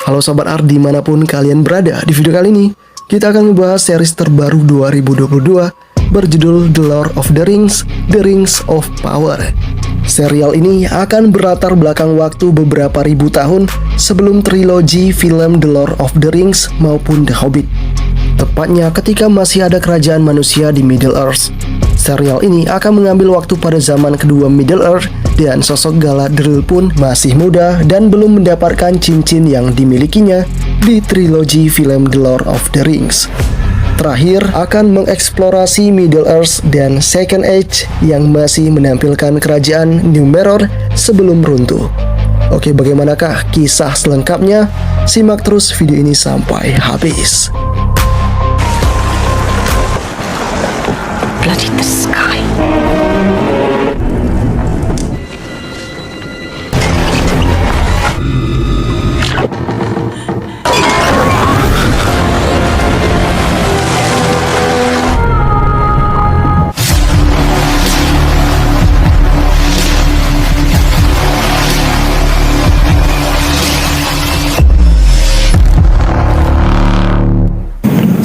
Halo Sobat Art dimanapun kalian berada. Di video kali ini kita akan membahas series terbaru 2022 berjudul The Lord of the Rings, The Rings of Power. Serial ini akan berlatar belakang waktu beberapa ribu tahun sebelum trilogi film The Lord of the Rings maupun The Hobbit. Tepatnya ketika masih ada kerajaan manusia di Middle Earth. Serial ini akan mengambil waktu pada zaman kedua Middle Earth dan sosok Galadriel pun masih muda dan belum mendapatkan cincin yang dimilikinya di trilogi film The Lord of the Rings. Terakhir akan mengeksplorasi Middle Earth dan Second Age yang masih menampilkan kerajaan Numenor sebelum runtuh. Oke, bagaimanakah kisah selengkapnya? Simak terus video ini sampai habis. Blood in the sky.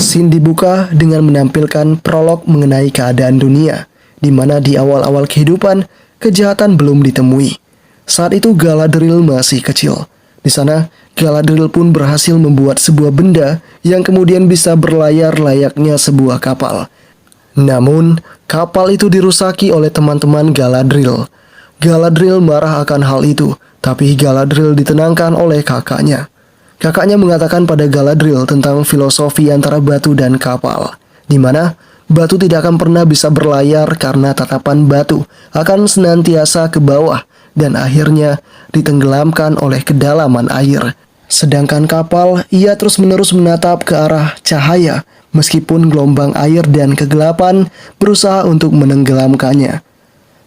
Scene dibuka dengan menampilkan prolog mengenai keadaan dunia, di mana di awal-awal kehidupan, kejahatan belum ditemui. Saat itu Galadriel masih kecil. Di sana, Galadriel pun berhasil membuat sebuah benda yang kemudian bisa berlayar layaknya sebuah kapal. Namun, kapal itu dirusaki oleh teman-teman Galadriel. Galadriel marah akan hal itu, tapi Galadriel ditenangkan oleh kakaknya. Kakaknya mengatakan pada Galadriel tentang filosofi antara batu dan kapal, di mana batu tidak akan pernah bisa berlayar karena tatapan batu akan senantiasa ke bawah dan akhirnya ditenggelamkan oleh kedalaman air. Sedangkan kapal, ia terus-menerus menatap ke arah cahaya meskipun gelombang air dan kegelapan berusaha untuk menenggelamkannya.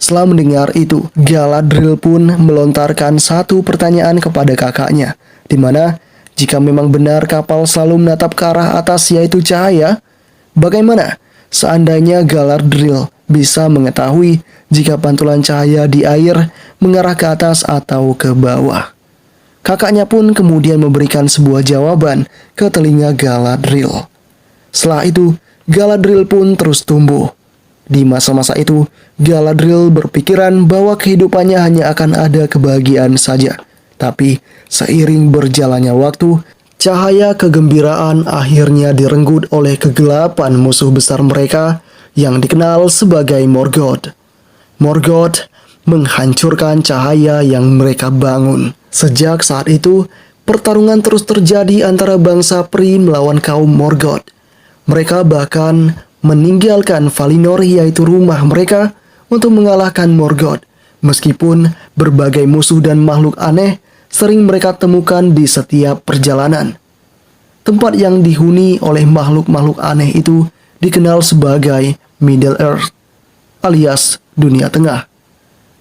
Setelah mendengar itu, Galadriel pun melontarkan satu pertanyaan kepada kakaknya, di mana jika memang benar kapal selalu menatap ke arah atas yaitu cahaya, bagaimana seandainya Galadriel bisa mengetahui jika pantulan cahaya di air mengarah ke atas atau ke bawah? Kakaknya pun kemudian memberikan sebuah jawaban ke telinga Galadriel. Setelah itu, Galadriel pun terus tumbuh. Di masa-masa itu, Galadriel berpikiran bahwa kehidupannya hanya akan ada kebahagiaan saja. Tapi seiring berjalannya waktu, cahaya kegembiraan akhirnya direnggut oleh kegelapan musuh besar mereka yang dikenal sebagai Morgoth. Morgoth menghancurkan cahaya yang mereka bangun. Sejak saat itu, pertarungan terus terjadi antara bangsa Pri melawan kaum Morgoth. Mereka bahkan meninggalkan Valinor yaitu rumah mereka untuk mengalahkan Morgoth. Meskipun berbagai musuh dan makhluk aneh sering mereka temukan di setiap perjalanan. Tempat yang dihuni oleh makhluk-makhluk aneh itu dikenal sebagai Middle Earth, alias Dunia Tengah.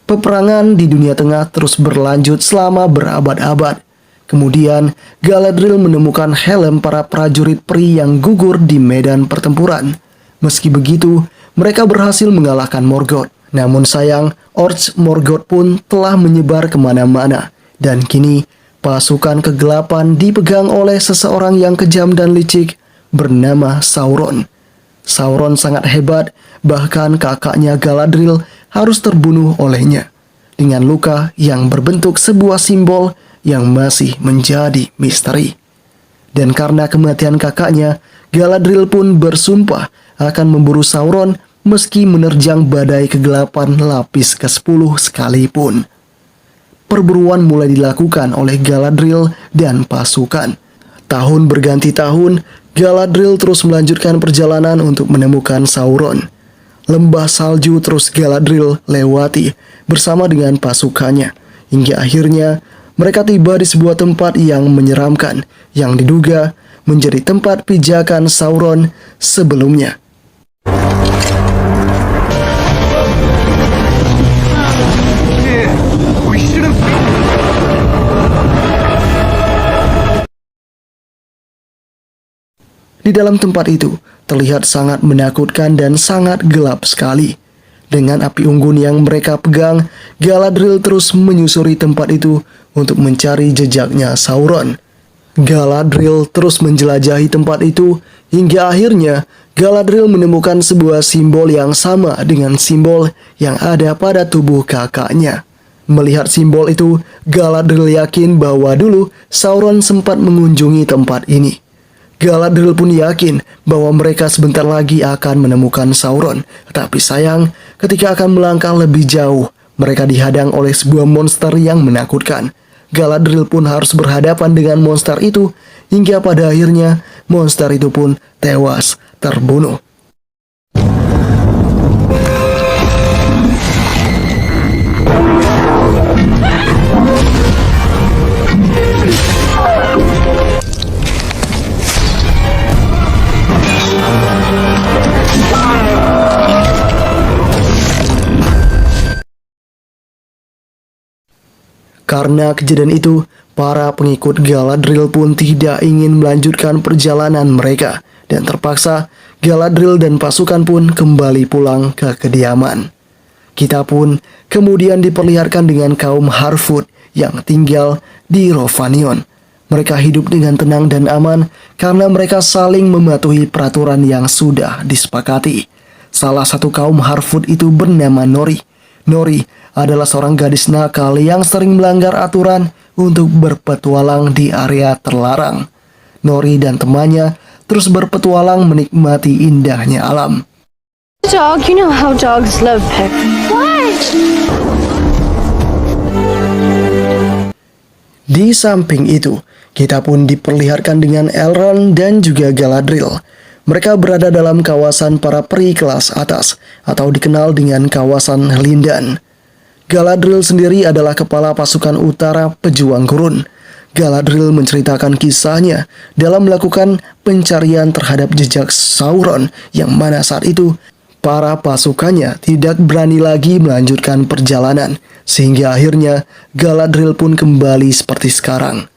Peperangan di Dunia Tengah terus berlanjut selama berabad-abad. Kemudian Galadriel menemukan helm para prajurit Pri yang gugur di medan pertempuran. Meski begitu, mereka berhasil mengalahkan Morgoth. Namun sayang, Orcs Morgoth pun telah menyebar kemana-mana. Dan kini, pasukan kegelapan dipegang oleh seseorang yang kejam dan licik bernama Sauron. Sauron sangat hebat, bahkan kakaknya Galadriel harus terbunuh olehnya. Dengan luka yang berbentuk sebuah simbol yang masih menjadi misteri. Dan karena kematian kakaknya, Galadriel pun bersumpah akan memburu Sauron meski menerjang badai kegelapan lapis ke-10 sekalipun. Perburuan mulai dilakukan oleh Galadriel dan pasukan. Tahun berganti tahun, Galadriel terus melanjutkan perjalanan untuk menemukan Sauron. Lembah salju terus Galadriel lewati bersama dengan pasukannya, hingga akhirnya mereka tiba di sebuah tempat yang menyeramkan, yang diduga menjadi tempat pijakan Sauron sebelumnya. Di dalam tempat itu terlihat sangat menakutkan dan sangat gelap sekali. Dengan api unggun yang mereka pegang, Galadriel terus menyusuri tempat itu untuk mencari jejaknya Sauron. Galadriel terus menjelajahi tempat itu hingga akhirnya Galadriel menemukan sebuah simbol yang sama dengan simbol yang ada pada tubuh kakaknya. Melihat simbol itu, Galadriel yakin bahwa dulu Sauron sempat mengunjungi tempat ini. Galadriel pun yakin bahwa mereka sebentar lagi akan menemukan Sauron. Tapi sayang, ketika akan melangkah lebih jauh, mereka dihadang oleh sebuah monster yang menakutkan. Galadriel pun harus berhadapan dengan monster itu, hingga pada akhirnya monster itu pun tewas terbunuh. Karena kejadian itu, para pengikut Galadriel pun tidak ingin melanjutkan perjalanan mereka, dan terpaksa Galadriel dan pasukan pun kembali pulang ke kediaman. Kita pun kemudian diperlihatkan dengan kaum Harfoot yang tinggal di Rhovanion. Mereka hidup dengan tenang dan aman karena mereka saling mematuhi peraturan yang sudah disepakati. Salah satu kaum Harfoot itu bernama Nori. Nori adalah seorang gadis nakal yang sering melanggar aturan untuk berpetualang di area terlarang. Nori dan temannya terus berpetualang menikmati indahnya alam. Dog, you know how dogs love pet. What? Di samping itu, kita pun diperlihatkan dengan Elrond dan juga Galadriel. Mereka berada dalam kawasan para peri kelas atas atau dikenal dengan kawasan Lindan. Galadriel sendiri adalah kepala pasukan utara pejuang gurun. Galadriel menceritakan kisahnya dalam melakukan pencarian terhadap jejak Sauron yang mana saat itu para pasukannya tidak berani lagi melanjutkan perjalanan sehingga akhirnya Galadriel pun kembali seperti sekarang.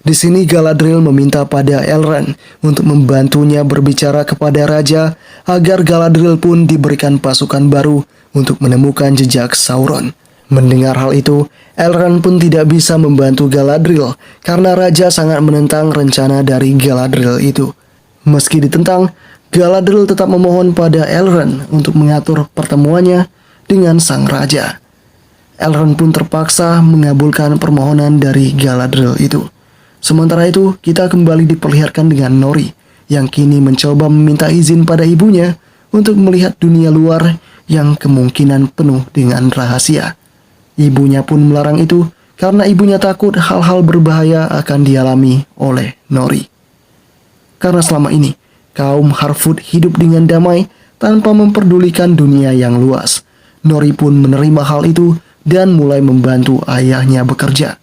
Di sini Galadriel meminta pada Elrond untuk membantunya berbicara kepada raja agar Galadriel pun diberikan pasukan baru untuk menemukan jejak Sauron. Mendengar hal itu, Elrond pun tidak bisa membantu Galadriel karena raja sangat menentang rencana dari Galadriel itu. Meski ditentang, Galadriel tetap memohon pada Elrond untuk mengatur pertemuannya dengan sang raja. Elrond pun terpaksa mengabulkan permohonan dari Galadriel itu. Sementara itu, kita kembali diperlihatkan dengan Nori yang kini mencoba meminta izin pada ibunya untuk melihat dunia luar yang kemungkinan penuh dengan rahasia. Ibunya pun melarang itu karena ibunya takut hal-hal berbahaya akan dialami oleh Nori. Karena selama ini, kaum Harfoot hidup dengan damai tanpa memperdulikan dunia yang luas. Nori pun menerima hal itu dan mulai membantu ayahnya bekerja.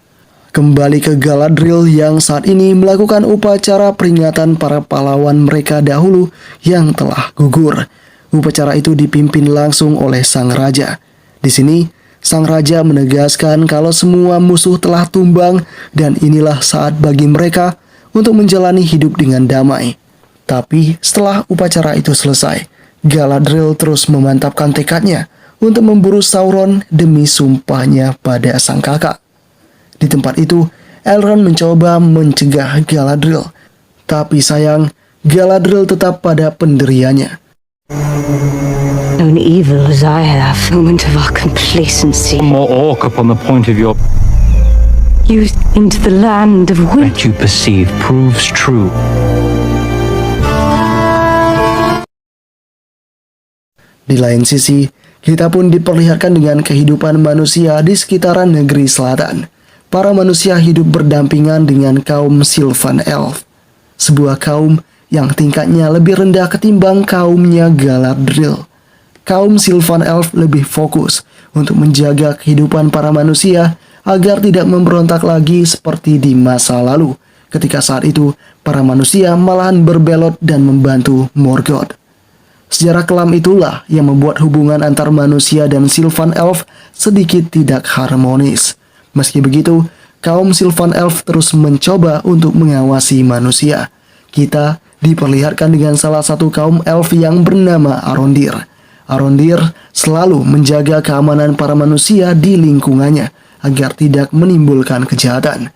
Kembali ke Galadriel yang saat ini melakukan upacara peringatan para pahlawan mereka dahulu yang telah gugur. Upacara itu dipimpin langsung oleh sang raja. Di sini, sang raja menegaskan kalau semua musuh telah tumbang dan inilah saat bagi mereka untuk menjalani hidup dengan damai. Tapi setelah upacara itu selesai, Galadriel terus memantapkan tekadnya untuk memburu Sauron demi sumpahnya pada sang kakak. Di tempat itu, Elrond mencoba mencegah Galadriel. Tapi sayang, Galadriel tetap pada pendiriannya. Known evil as I have, moment of our complacency. More orc upon the point of your Youth into the land of that you perceive proves true. Di lain sisi, kita pun diperlihatkan dengan kehidupan manusia di sekitaran negeri selatan. Para manusia hidup berdampingan dengan kaum Sylvan Elf, sebuah kaum yang tingkatnya lebih rendah ketimbang kaumnya Galadriel. Kaum Sylvan Elf lebih fokus untuk menjaga kehidupan para manusia agar tidak memberontak lagi seperti di masa lalu, ketika saat itu para manusia malahan berbelot dan membantu Morgoth. Sejarah kelam itulah yang membuat hubungan antar manusia dan Sylvan Elf sedikit tidak harmonis. Meski begitu, kaum Sylvan Elf terus mencoba untuk mengawasi manusia. Kita diperlihatkan dengan salah satu kaum elf yang bernama Arondir. Arondir selalu menjaga keamanan para manusia di lingkungannya agar tidak menimbulkan kejahatan.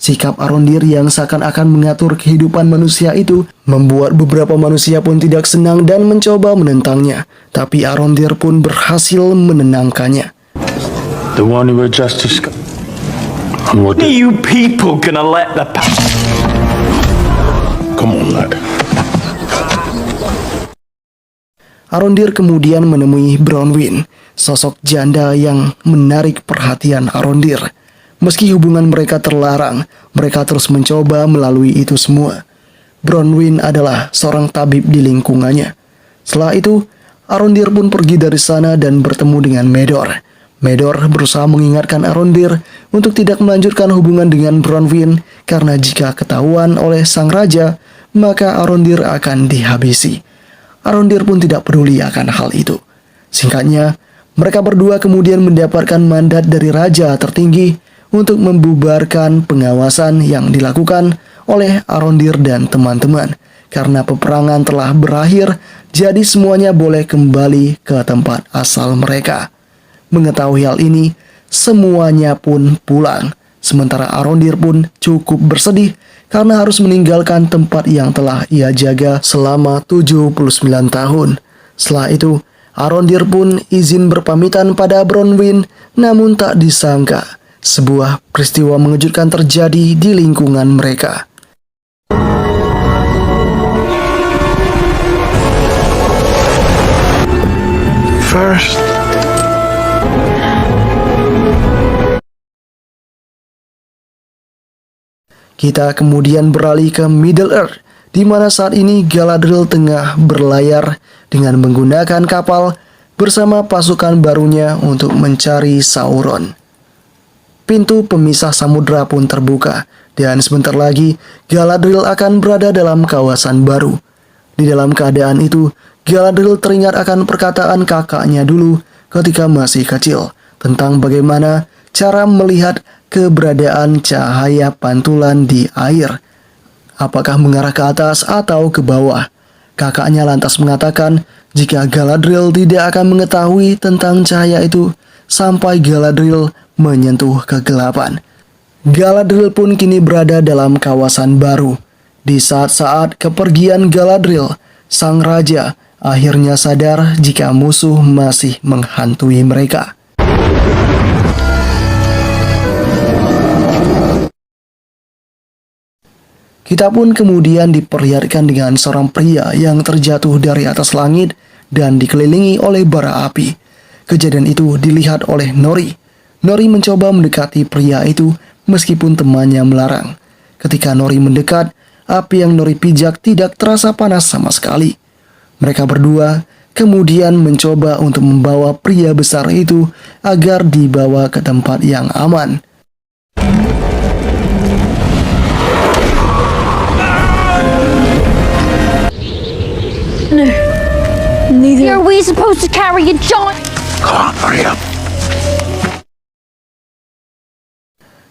Sikap Arondir yang seakan-akan mengatur kehidupan manusia itu membuat beberapa manusia pun tidak senang dan mencoba menentangnya. Tapi Arondir pun berhasil menenangkannya. The one who had just discovered. What Are you people gonna let the Come on, lad. Arondir kemudian menemui Bronwyn, sosok janda yang menarik perhatian Arondir. Meski hubungan mereka terlarang, mereka terus mencoba melalui itu semua. Bronwyn adalah seorang tabib di lingkungannya. Setelah itu, Arondir pun pergi dari sana dan bertemu dengan Medor. Medor berusaha mengingatkan Arondir untuk tidak melanjutkan hubungan dengan Bronwyn karena jika ketahuan oleh sang raja, maka Arondir akan dihabisi. Arondir pun tidak peduli akan hal itu. Singkatnya, mereka berdua kemudian mendapatkan mandat dari raja tertinggi untuk membubarkan pengawasan yang dilakukan oleh Arondir dan teman-teman. Karena peperangan telah berakhir, jadi semuanya boleh kembali ke tempat asal mereka. Mengetahui hal ini, semuanya pun pulang. Sementara Arondir pun cukup bersedih karena harus meninggalkan tempat yang telah ia jaga selama 79 tahun. Setelah itu, Arondir pun izin berpamitan pada Bronwyn, namun tak disangka sebuah peristiwa mengejutkan terjadi di lingkungan mereka. First. Kita kemudian beralih ke Middle Earth, di mana saat ini Galadriel tengah berlayar dengan menggunakan kapal bersama pasukan barunya untuk mencari Sauron. Pintu pemisah samudera pun terbuka, dan sebentar lagi Galadriel akan berada dalam kawasan baru. Di dalam keadaan itu, Galadriel teringat akan perkataan kakaknya dulu ketika masih kecil, tentang bagaimana cara melihat keberadaan cahaya pantulan di air. Apakah mengarah ke atas atau ke bawah? Kakaknya lantas mengatakan jika Galadriel tidak akan mengetahui tentang cahaya itu sampai Galadriel menyentuh kegelapan. Galadriel pun kini berada dalam kawasan baru. Di saat-saat kepergian Galadriel, sang raja akhirnya sadar jika musuh masih menghantui mereka. Kita pun kemudian diperlihatkan dengan seorang pria yang terjatuh dari atas langit dan dikelilingi oleh bara api. Kejadian itu dilihat oleh Nori. Nori mencoba mendekati pria itu meskipun temannya melarang. Ketika Nori mendekat, api yang Nori pijak tidak terasa panas sama sekali. Mereka berdua kemudian mencoba untuk membawa pria besar itu agar dibawa ke tempat yang aman. Neither are we supposed to carry a giant. Come on, hurry up.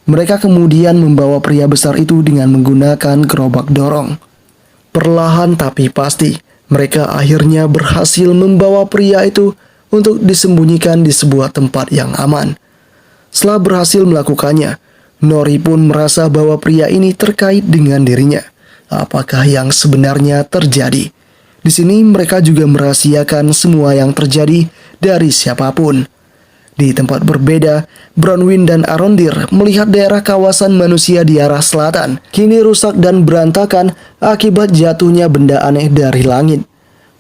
Mereka kemudian membawa pria besar itu dengan menggunakan gerobak dorong. Perlahan tapi pasti, mereka akhirnya berhasil membawa pria itu untuk disembunyikan di sebuah tempat yang aman. Setelah berhasil melakukannya, Nori pun merasa bahwa pria ini terkait dengan dirinya. Apakah yang sebenarnya terjadi? Di sini mereka juga merahasiakan semua yang terjadi dari siapapun. Di tempat berbeda, Bronwyn dan Arondir melihat daerah kawasan manusia di arah selatan kini rusak dan berantakan akibat jatuhnya benda aneh dari langit.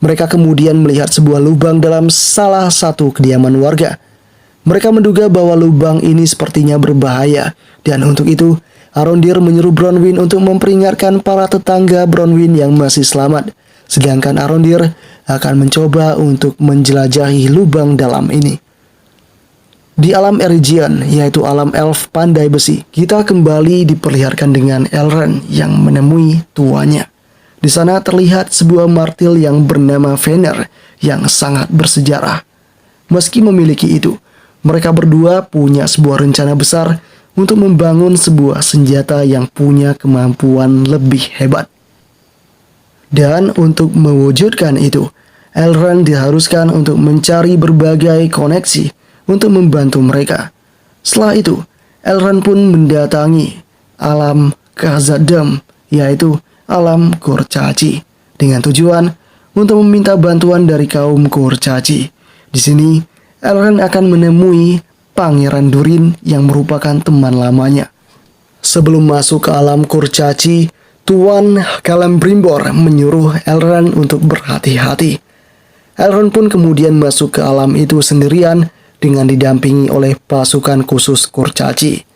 Mereka kemudian melihat sebuah lubang dalam salah satu kediaman warga. Mereka menduga bahwa lubang ini sepertinya berbahaya, dan untuk itu Arondir menyuruh Bronwyn untuk memperingatkan para tetangga Bronwyn yang masih selamat. Sedangkan Arondir akan mencoba untuk menjelajahi lubang dalam ini. Di alam Eregion, yaitu alam elf pandai besi, kita kembali diperlihatkan dengan Elrond yang menemui tuanya. Di sana terlihat sebuah martil yang bernama Fëanor yang sangat bersejarah. Meski memiliki itu, mereka berdua punya sebuah rencana besar untuk membangun sebuah senjata yang punya kemampuan lebih hebat. Dan untuk mewujudkan itu, Elrond diharuskan untuk mencari berbagai koneksi untuk membantu mereka. Setelah itu, Elrond pun mendatangi alam Khazad-dûm, yaitu alam Kurcaci, dengan tujuan untuk meminta bantuan dari kaum Kurcaci. Di sini, Elrond akan menemui Pangeran Durin yang merupakan teman lamanya. Sebelum masuk ke alam Kurcaci, Tuan Celebrimbor menyuruh Elrond untuk berhati-hati. Elrond pun kemudian masuk ke alam itu sendirian dengan didampingi oleh pasukan khusus Kurcaci.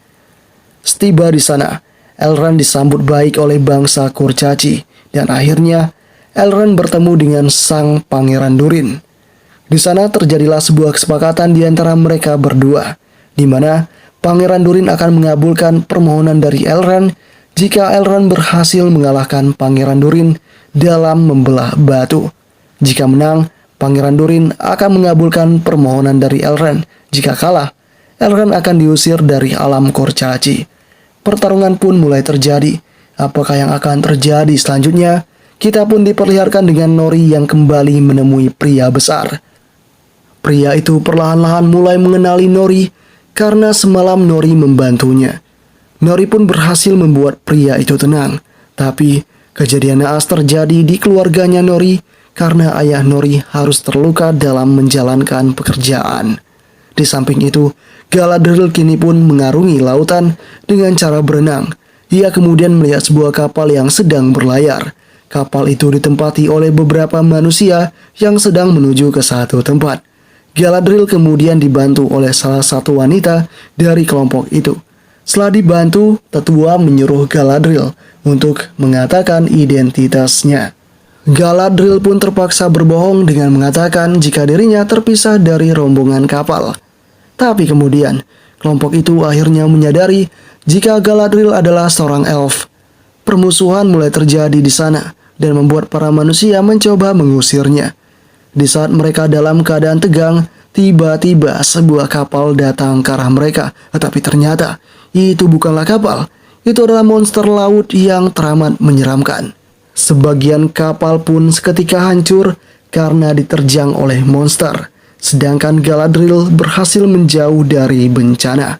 Setiba di sana, Elrond disambut baik oleh bangsa Kurcaci, dan akhirnya Elrond bertemu dengan sang Pangeran Durin. Di sana terjadilah sebuah kesepakatan di antara mereka berdua, di mana Pangeran Durin akan mengabulkan permohonan dari Elrond jika Elrond berhasil mengalahkan Pangeran Durin dalam membelah batu. Jika menang, Pangeran Durin akan mengabulkan permohonan dari Elrond. Jika kalah, Elrond akan diusir dari alam Kurcaci. Pertarungan pun mulai terjadi. Apakah yang akan terjadi selanjutnya? Kita pun diperlihatkan dengan Nori yang kembali menemui pria besar. Pria itu perlahan-lahan mulai mengenali Nori karena semalam Nori membantunya. Nori pun berhasil membuat pria itu tenang. Tapi kejadian naas terjadi di keluarganya Nori karena ayah Nori harus terluka dalam menjalankan pekerjaan. Di samping itu, Galadriel kini pun mengarungi lautan dengan cara berenang. Ia kemudian melihat sebuah kapal yang sedang berlayar. Kapal itu ditempati oleh beberapa manusia yang sedang menuju ke satu tempat. Galadriel kemudian dibantu oleh salah satu wanita dari kelompok itu. Setelah dibantu, tetua menyuruh Galadriel untuk mengatakan identitasnya. Galadriel pun terpaksa berbohong dengan mengatakan jika dirinya terpisah dari rombongan kapal. Tapi kemudian, kelompok itu akhirnya menyadari jika Galadriel adalah seorang elf. Permusuhan mulai terjadi di sana dan membuat para manusia mencoba mengusirnya. Di saat mereka dalam keadaan tegang, tiba-tiba sebuah kapal datang ke arah mereka. Tetapi ternyata itu bukanlah kapal. Itu adalah monster laut yang teramat menyeramkan. Sebagian kapal pun seketika hancur karena diterjang oleh monster. Sedangkan Galadriel berhasil menjauh dari bencana.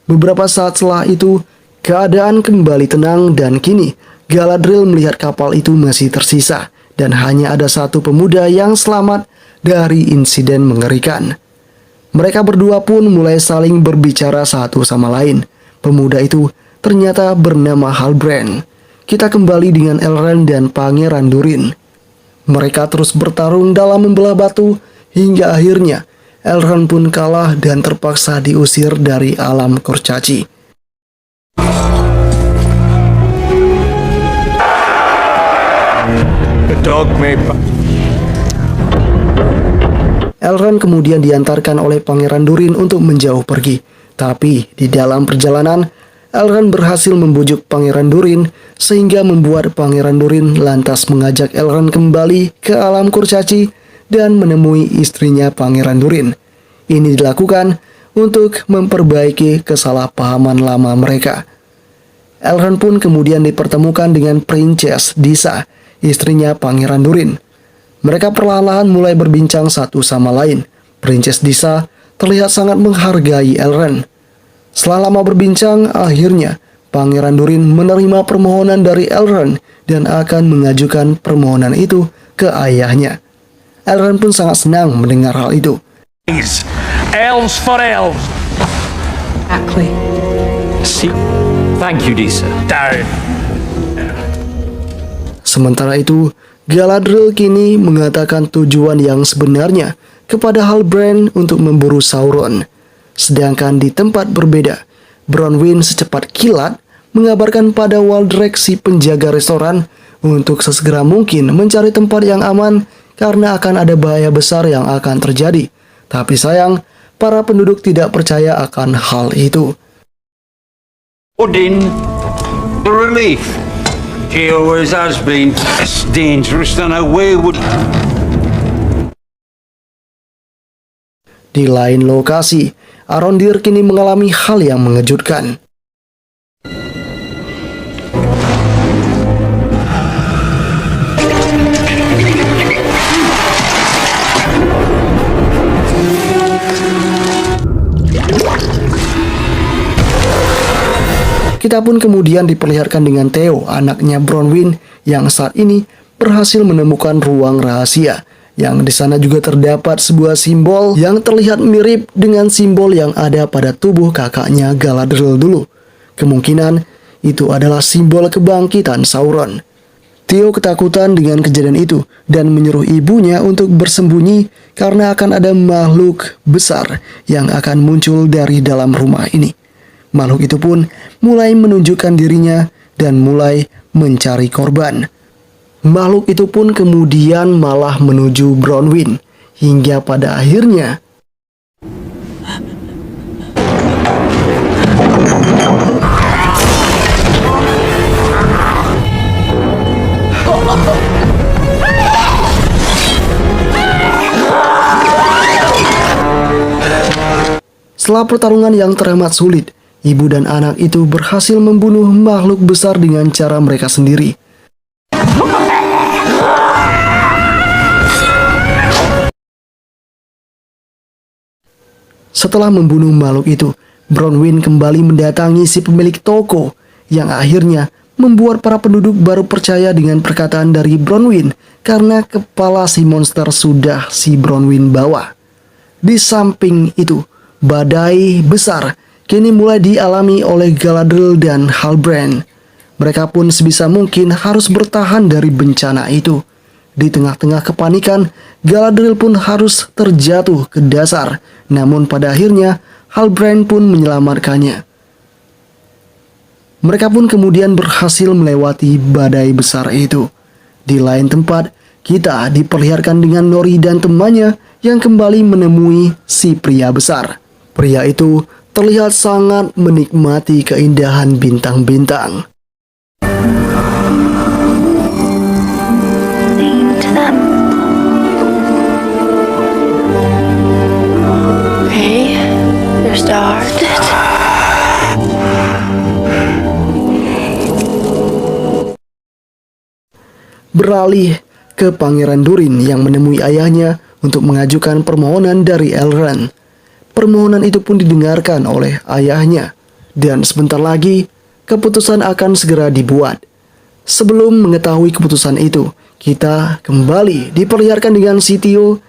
Beberapa saat setelah itu, keadaan kembali tenang dan kini Galadriel melihat kapal itu masih tersisa dan hanya ada satu pemuda yang selamat dari insiden mengerikan. Mereka berdua pun mulai saling berbicara satu sama lain. Pemuda itu ternyata bernama Halbrand. Kita kembali dengan Elrond dan Pangeran Durin. Mereka terus bertarung dalam membelah batu hingga akhirnya Elrond pun kalah dan terpaksa diusir dari alam Kurcaci. The dog may... Elrond kemudian diantarkan oleh Pangeran Durin untuk menjauh pergi. Tapi di dalam perjalanan, Elrond berhasil membujuk Pangeran Durin sehingga membuat Pangeran Durin lantas mengajak Elrond kembali ke alam Kurcaci dan menemui istrinya Pangeran Durin. Ini dilakukan untuk memperbaiki kesalahpahaman lama mereka. Elrond pun kemudian dipertemukan dengan Princess Disa, istrinya Pangeran Durin. Mereka perlahan-lahan mulai berbincang satu sama lain. Princess Disa terlihat sangat menghargai Elrond. Setelah lama berbincang, akhirnya Pangeran Durin menerima permohonan dari Elrond dan akan mengajukan permohonan itu ke ayahnya. Elrond pun sangat senang mendengar hal itu. Elves for elves. Exactly. See, thank you, Disa. Darren. Sementara itu, Galadriel kini mengatakan tujuan yang sebenarnya kepada Halbrand untuk memburu Sauron. Sedangkan di tempat berbeda, Bronwyn secepat kilat mengabarkan pada Waldrek si penjaga restoran untuk sesegera mungkin mencari tempat yang aman karena akan ada bahaya besar yang akan terjadi. Tapi sayang, para penduduk tidak percaya akan hal itu. Odin, the relief. He always has been less dangerous than a wayward. Di lain lokasi, Arondir kini mengalami hal yang mengejutkan. Kita pun kemudian diperlihatkan dengan Theo, anaknya Bronwyn, yang saat ini berhasil menemukan ruang rahasia. Yang di sana juga terdapat sebuah simbol yang terlihat mirip dengan simbol yang ada pada tubuh kakaknya Galadriel dulu. Kemungkinan itu adalah simbol kebangkitan Sauron. Theo ketakutan dengan kejadian itu dan menyuruh ibunya untuk bersembunyi karena akan ada makhluk besar yang akan muncul dari dalam rumah ini. Makhluk itu pun mulai menunjukkan dirinya dan mulai mencari korban. Makhluk itu pun kemudian malah menuju Bronwyn hingga pada akhirnya setelah pertarungan yang teramat sulit, ibu dan anak itu berhasil membunuh makhluk besar dengan cara mereka sendiri. Setelah membunuh makhluk itu, Bronwyn kembali mendatangi si pemilik toko yang akhirnya membuat para penduduk baru percaya dengan perkataan dari Bronwyn karena kepala si monster sudah si Bronwyn bawa. Di samping itu, badai besar kini mulai dialami oleh Galadriel dan Halbrand. Mereka pun sebisa mungkin harus bertahan dari bencana itu. Di tengah-tengah kepanikan, Galadriel pun harus terjatuh ke dasar. Namun pada akhirnya, Halbrand pun menyelamatkannya. Mereka pun kemudian berhasil melewati badai besar itu. Di lain tempat, kita diperlihatkan dengan Nori dan temannya yang kembali menemui si pria besar. Pria itu terlihat sangat menikmati keindahan bintang-bintang. Hey, there's stars. Beralih ke Pangeran Durin yang menemui ayahnya untuk mengajukan permohonan dari Elrond. Permohonan itu pun didengarkan oleh ayahnya, dan sebentar lagi keputusan akan segera dibuat. Sebelum mengetahui keputusan itu, kita kembali diperlihatkan dengan Sithio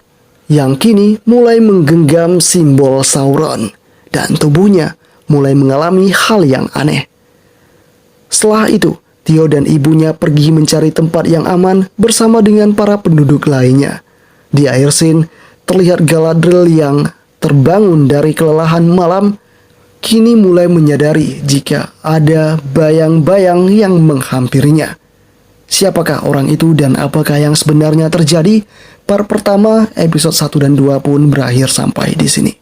yang kini mulai menggenggam simbol Sauron, dan tubuhnya mulai mengalami hal yang aneh. Setelah itu, Theo dan ibunya pergi mencari tempat yang aman bersama dengan para penduduk lainnya. Di akhir scene, terlihat Galadriel yang terbangun dari kelelahan malam, kini mulai menyadari jika ada bayang-bayang yang menghampirinya. Siapakah orang itu dan apakah yang sebenarnya terjadi? Part pertama episode 1 dan 2 pun berakhir sampai di sini.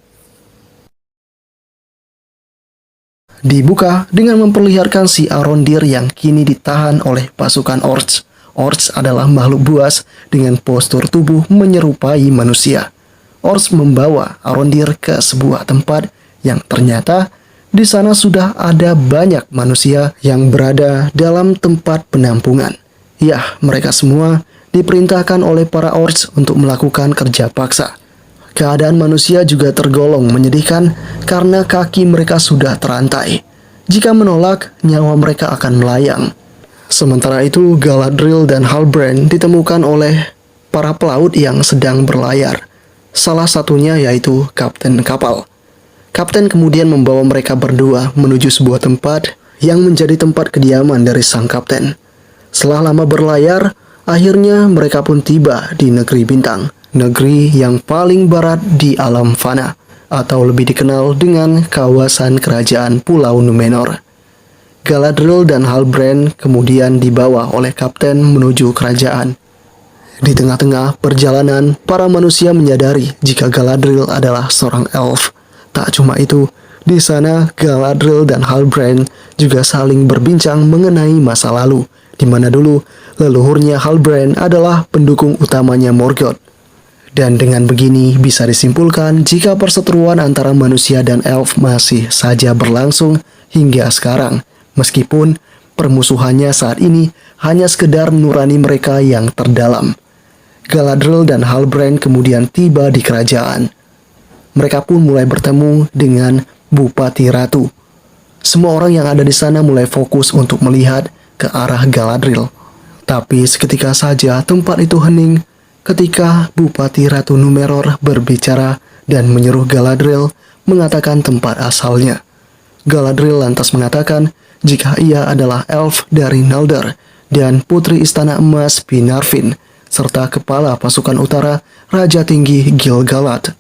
Dibuka dengan memperlihatkan si Arondir yang kini ditahan oleh pasukan Orcs. Orcs adalah makhluk buas dengan postur tubuh menyerupai manusia. Orcs membawa Arondir ke sebuah tempat yang ternyata di sana sudah ada banyak manusia yang berada dalam tempat penampungan. Ya, mereka semua diperintahkan oleh para Orcs untuk melakukan kerja paksa. Keadaan manusia juga tergolong menyedihkan karena kaki mereka sudah terantai. Jika menolak, nyawa mereka akan melayang. Sementara itu, Galadriel dan Halbrand ditemukan oleh para pelaut yang sedang berlayar. Salah satunya yaitu kapten kapal. Kapten kemudian membawa mereka berdua menuju sebuah tempat yang menjadi tempat kediaman dari sang kapten. Setelah lama berlayar, akhirnya mereka pun tiba di negeri bintang. Negeri yang paling barat di alam fana, atau lebih dikenal dengan kawasan kerajaan Pulau Numenor. Galadriel dan Halbrand kemudian dibawa oleh kapten menuju kerajaan. Di tengah-tengah perjalanan, para manusia menyadari jika Galadriel adalah seorang elf. Tak cuma itu, di sana Galadriel dan Halbrand juga saling berbincang mengenai masa lalu, di mana dulu leluhurnya Halbrand adalah pendukung utamanya Morgoth. Dan dengan begini bisa disimpulkan jika perseteruan antara manusia dan elf masih saja berlangsung hingga sekarang, meskipun permusuhannya saat ini hanya sekedar nurani mereka yang terdalam. Galadriel dan Halbrand kemudian tiba di kerajaan. Mereka pun mulai bertemu dengan Bupati Ratu. Semua orang yang ada di sana mulai fokus untuk melihat ke arah Galadriel. Tapi seketika saja tempat itu hening ketika Bupati Ratu Numenor berbicara dan menyuruh Galadriel mengatakan tempat asalnya. Galadriel lantas mengatakan jika ia adalah elf dari Naldor dan putri istana emas Finarfin, serta kepala pasukan utara Raja Tinggi Gil-galad.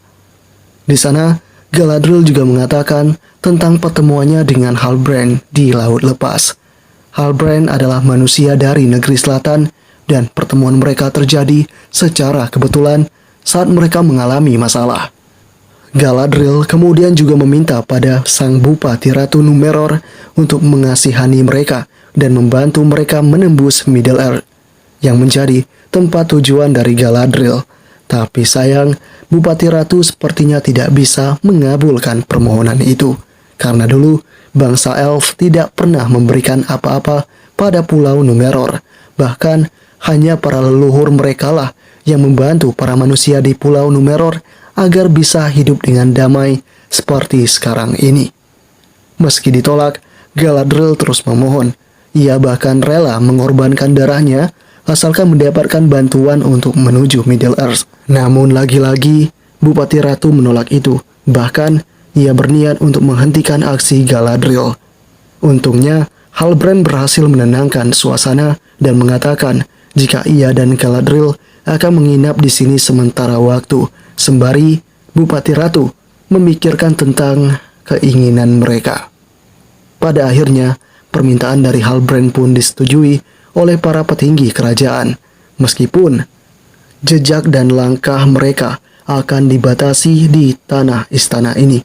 Di sana, Galadriel juga mengatakan tentang pertemuannya dengan Halbrand di Laut Lepas. Halbrand adalah manusia dari negeri selatan dan pertemuan mereka terjadi secara kebetulan saat mereka mengalami masalah. Galadriel kemudian juga meminta pada sang Bupati Ratu Numenor untuk mengasihani mereka dan membantu mereka menembus Middle-earth, yang menjadi tempat tujuan dari Galadriel. Tapi sayang, Bupati Ratu sepertinya tidak bisa mengabulkan permohonan itu, karena dulu bangsa elf tidak pernah memberikan apa-apa pada Pulau Numenor. Bahkan hanya para leluhur mereka lah yang membantu para manusia di Pulau Numenor agar bisa hidup dengan damai seperti sekarang ini. Meski ditolak, Galadriel terus memohon. Ia bahkan rela mengorbankan darahnya asalkan mendapatkan bantuan untuk menuju Middle-earth. Namun lagi-lagi, Bupati Ratu menolak itu. Bahkan, ia berniat untuk menghentikan aksi Galadriel. Untungnya, Halbrand berhasil menenangkan suasana dan mengatakan jika ia dan Galadriel akan menginap di sini sementara waktu, sembari Bupati Ratu memikirkan tentang keinginan mereka. Pada akhirnya, permintaan dari Halbrand pun disetujui oleh para petinggi kerajaan, meskipun jejak dan langkah mereka akan dibatasi di tanah istana ini.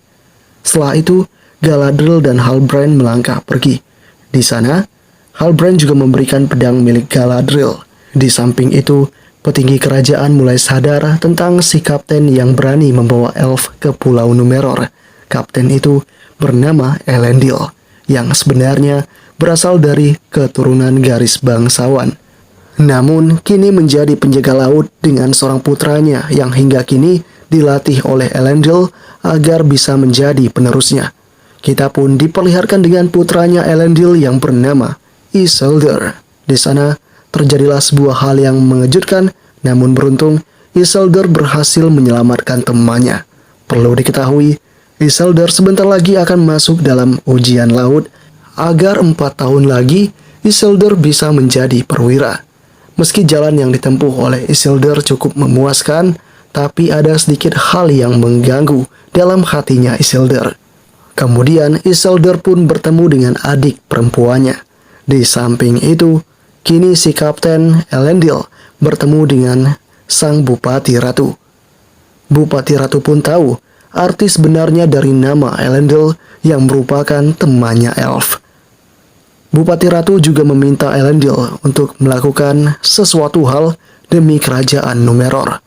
Setelah itu, Galadriel dan Halbrand melangkah pergi. Di sana, Halbrand juga memberikan pedang milik Galadriel. Di samping itu, petinggi kerajaan mulai sadar tentang si kapten yang berani membawa elf ke Pulau Numenor. Kapten itu bernama Elendil, yang sebenarnya berasal dari keturunan garis bangsawan. Namun, kini menjadi penjaga laut dengan seorang putranya yang hingga kini dilatih oleh Elendil agar bisa menjadi penerusnya. Kita pun diperlihatkan dengan putranya Elendil yang bernama Isildur. Di sana, terjadilah sebuah hal yang mengejutkan, namun beruntung Isildur berhasil menyelamatkan temannya. Perlu diketahui, Isildur sebentar lagi akan masuk dalam ujian laut agar 4 tahun lagi Isildur bisa menjadi perwira. Meski jalan yang ditempuh oleh Isildur cukup memuaskan, tapi ada sedikit hal yang mengganggu dalam hatinya Isildur. Kemudian Isildur pun bertemu dengan adik perempuannya. Di samping itu, kini si Kapten Elendil bertemu dengan sang Bupati Ratu. Bupati Ratu pun tahu arti sebenarnya dari nama Elendil yang merupakan temannya elf. Bupati Ratu juga meminta Elendil untuk melakukan sesuatu hal demi kerajaan Numenor.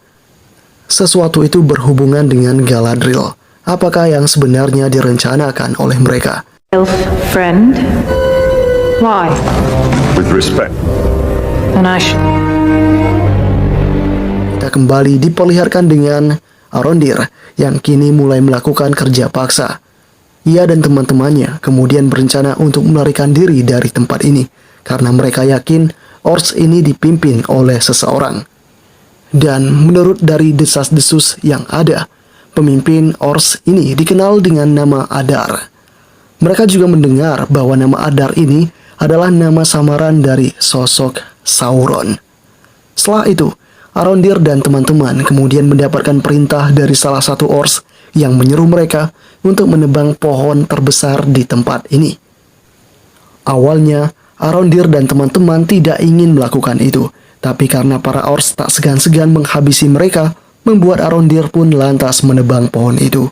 Sesuatu itu berhubungan dengan Galadriel. Apakah yang sebenarnya direncanakan oleh mereka? Elf friend? Why? With respect. Then I should... Kita kembali diperlihatkan dengan Arondir yang kini mulai melakukan kerja paksa. Ia dan teman-temannya kemudian berencana untuk melarikan diri dari tempat ini karena mereka yakin Ors ini dipimpin oleh seseorang. Dan menurut dari desas-desus yang ada, pemimpin Ors ini dikenal dengan nama Adar. Mereka juga mendengar bahwa nama Adar ini adalah nama samaran dari sosok Sauron. Setelah itu, Arondir dan teman-teman kemudian mendapatkan perintah dari salah satu Ors yang menyeru mereka untuk menebang pohon terbesar di tempat ini. Awalnya, Arondir dan teman-teman tidak ingin melakukan itu, tapi karena para Ors tak segan-segan menghabisi mereka, membuat Arondir pun lantas menebang pohon itu.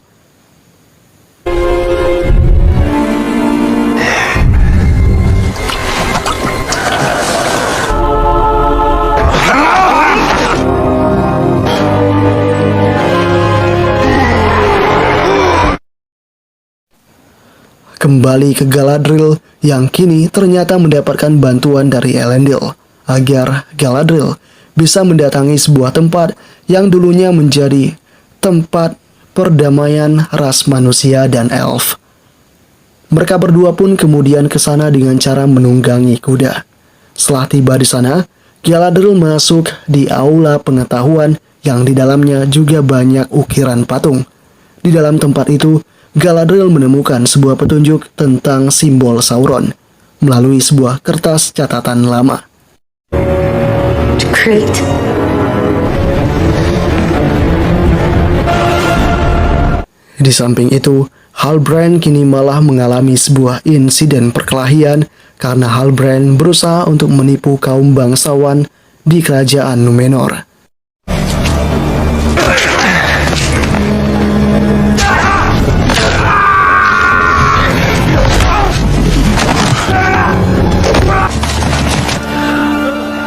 kembali ke Galadriel yang kini ternyata mendapatkan bantuan dari Elendil agar Galadriel bisa mendatangi sebuah tempat yang dulunya menjadi tempat perdamaian ras manusia dan elf. Mereka berdua pun kemudian ke sana dengan cara menunggangi kuda. Setelah tiba di sana, Galadriel masuk di aula pengetahuan yang di dalamnya juga banyak ukiran patung. Di dalam tempat itu, Galadriel menemukan sebuah petunjuk tentang simbol Sauron melalui sebuah kertas catatan lama. To create. Di samping itu, Halbrand kini malah mengalami sebuah insiden perkelahian karena Halbrand berusaha untuk menipu kaum bangsawan di kerajaan Númenor.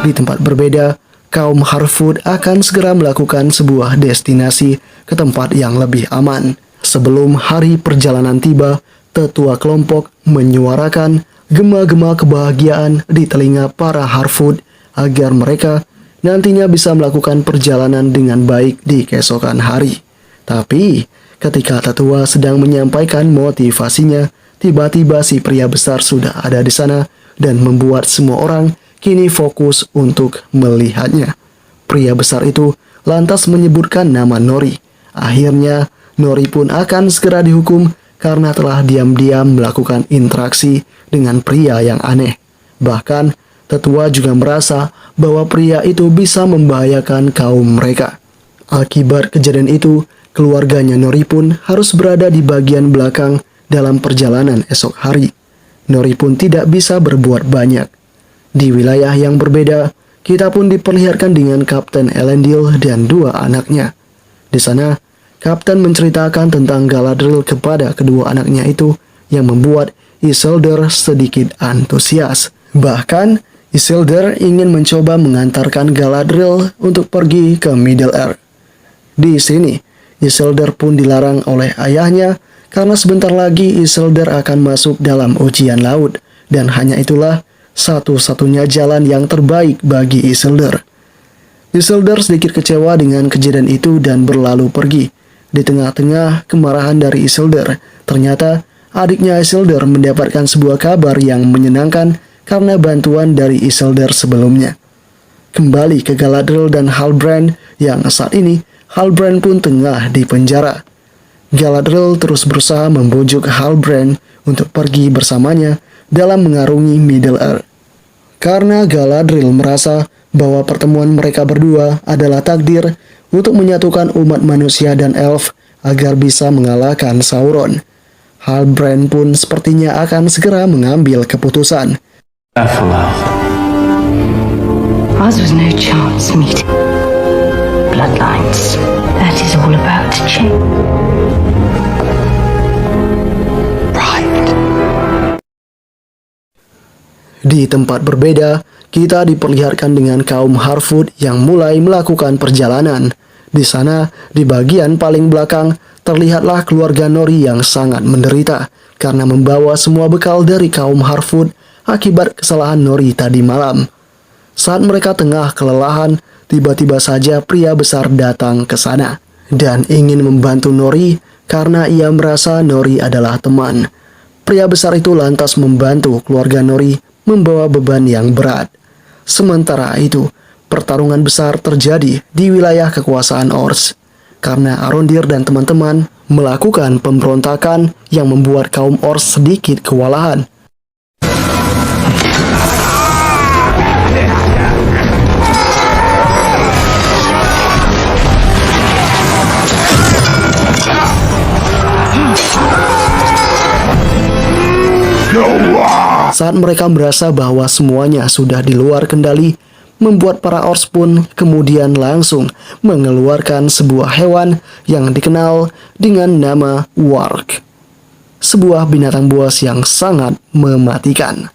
Di tempat berbeda, kaum Harfoot akan segera melakukan sebuah destinasi ke tempat yang lebih aman. Sebelum hari perjalanan tiba, tetua kelompok menyuarakan gema-gema kebahagiaan di telinga para Harfoot agar mereka nantinya bisa melakukan perjalanan dengan baik di keesokan hari. Tapi, ketika tetua sedang menyampaikan motivasinya, tiba-tiba si pria besar sudah ada di sana dan membuat semua orang kini fokus untuk melihatnya. Pria besar itu lantas menyebutkan nama Nori. Akhirnya, Nori pun akan segera dihukum karena telah diam-diam melakukan interaksi dengan pria yang aneh. Bahkan, tetua juga merasa bahwa pria itu bisa membahayakan kaum mereka. Akibat kejadian itu, keluarganya Nori pun harus berada di bagian belakang dalam perjalanan esok hari. Nori pun tidak bisa berbuat banyak. Di wilayah yang berbeda, kita pun diperlihatkan dengan Kapten Elendil dan dua anaknya. Di sana, Kapten menceritakan tentang Galadriel kepada kedua anaknya itu yang membuat Isildur sedikit antusias. Bahkan, Isildur ingin mencoba mengantarkan Galadriel untuk pergi ke Middle-earth. Di sini, Isildur pun dilarang oleh ayahnya karena sebentar lagi Isildur akan masuk dalam ujian laut dan hanya itulah satu-satunya jalan yang terbaik bagi Isildur. Isildur sedikit kecewa dengan kejadian itu dan berlalu pergi. Di tengah-tengah kemarahan dari Isildur, ternyata adiknya Isildur mendapatkan sebuah kabar yang menyenangkan karena bantuan dari Isildur sebelumnya. Kembali ke Galadriel dan Halbrand yang saat ini Halbrand pun tengah di penjara. Galadriel terus berusaha membujuk Halbrand untuk pergi bersamanya dalam mengarungi Middle-earth. Karena Galadriel merasa bahwa pertemuan mereka berdua adalah takdir untuk menyatukan umat manusia dan elf agar bisa mengalahkan Sauron. Halbrand pun sepertinya akan segera mengambil keputusan. Ours was no chance meeting. Bloodlines. That is all about to change. Di tempat berbeda, kita diperlihatkan dengan kaum Harfoot yang mulai melakukan perjalanan. Di sana, di bagian paling belakang, terlihatlah keluarga Nori yang sangat menderita karena membawa semua bekal dari kaum Harfoot akibat kesalahan Nori tadi malam. Saat mereka tengah kelelahan, tiba-tiba saja pria besar datang ke sana dan ingin membantu Nori karena ia merasa Nori adalah teman. Pria besar itu lantas membantu keluarga Nori membawa beban yang berat. Sementara itu, pertarungan besar terjadi di wilayah kekuasaan Ors karena Arondir dan teman-teman melakukan pemberontakan yang membuat kaum Ors sedikit kewalahan. Saat mereka merasa bahwa semuanya sudah di luar kendali, membuat para Ors pun kemudian langsung mengeluarkan sebuah hewan yang dikenal dengan nama Warg. Sebuah binatang buas yang sangat mematikan.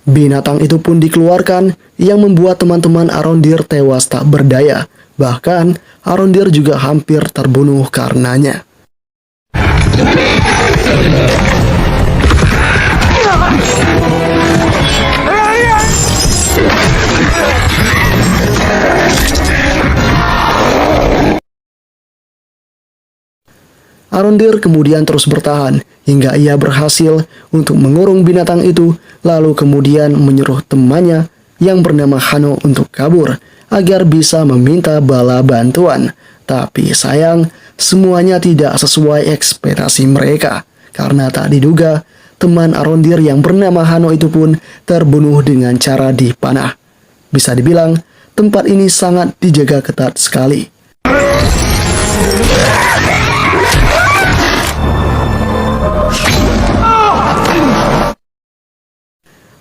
Binatang itu pun dikeluarkan yang membuat teman-teman Arondir tewas tak berdaya. Bahkan Arondir juga hampir terbunuh karenanya. Arondir kemudian terus bertahan hingga ia berhasil untuk mengurung binatang itu, lalu kemudian menyuruh temannya yang bernama Hano untuk kabur agar bisa meminta bala bantuan. Tapi sayang, semuanya tidak sesuai ekspektasi mereka, karena tak diduga teman Arondir yang bernama Hano itu pun terbunuh dengan cara dipanah. Bisa dibilang, tempat ini sangat dijaga ketat sekali.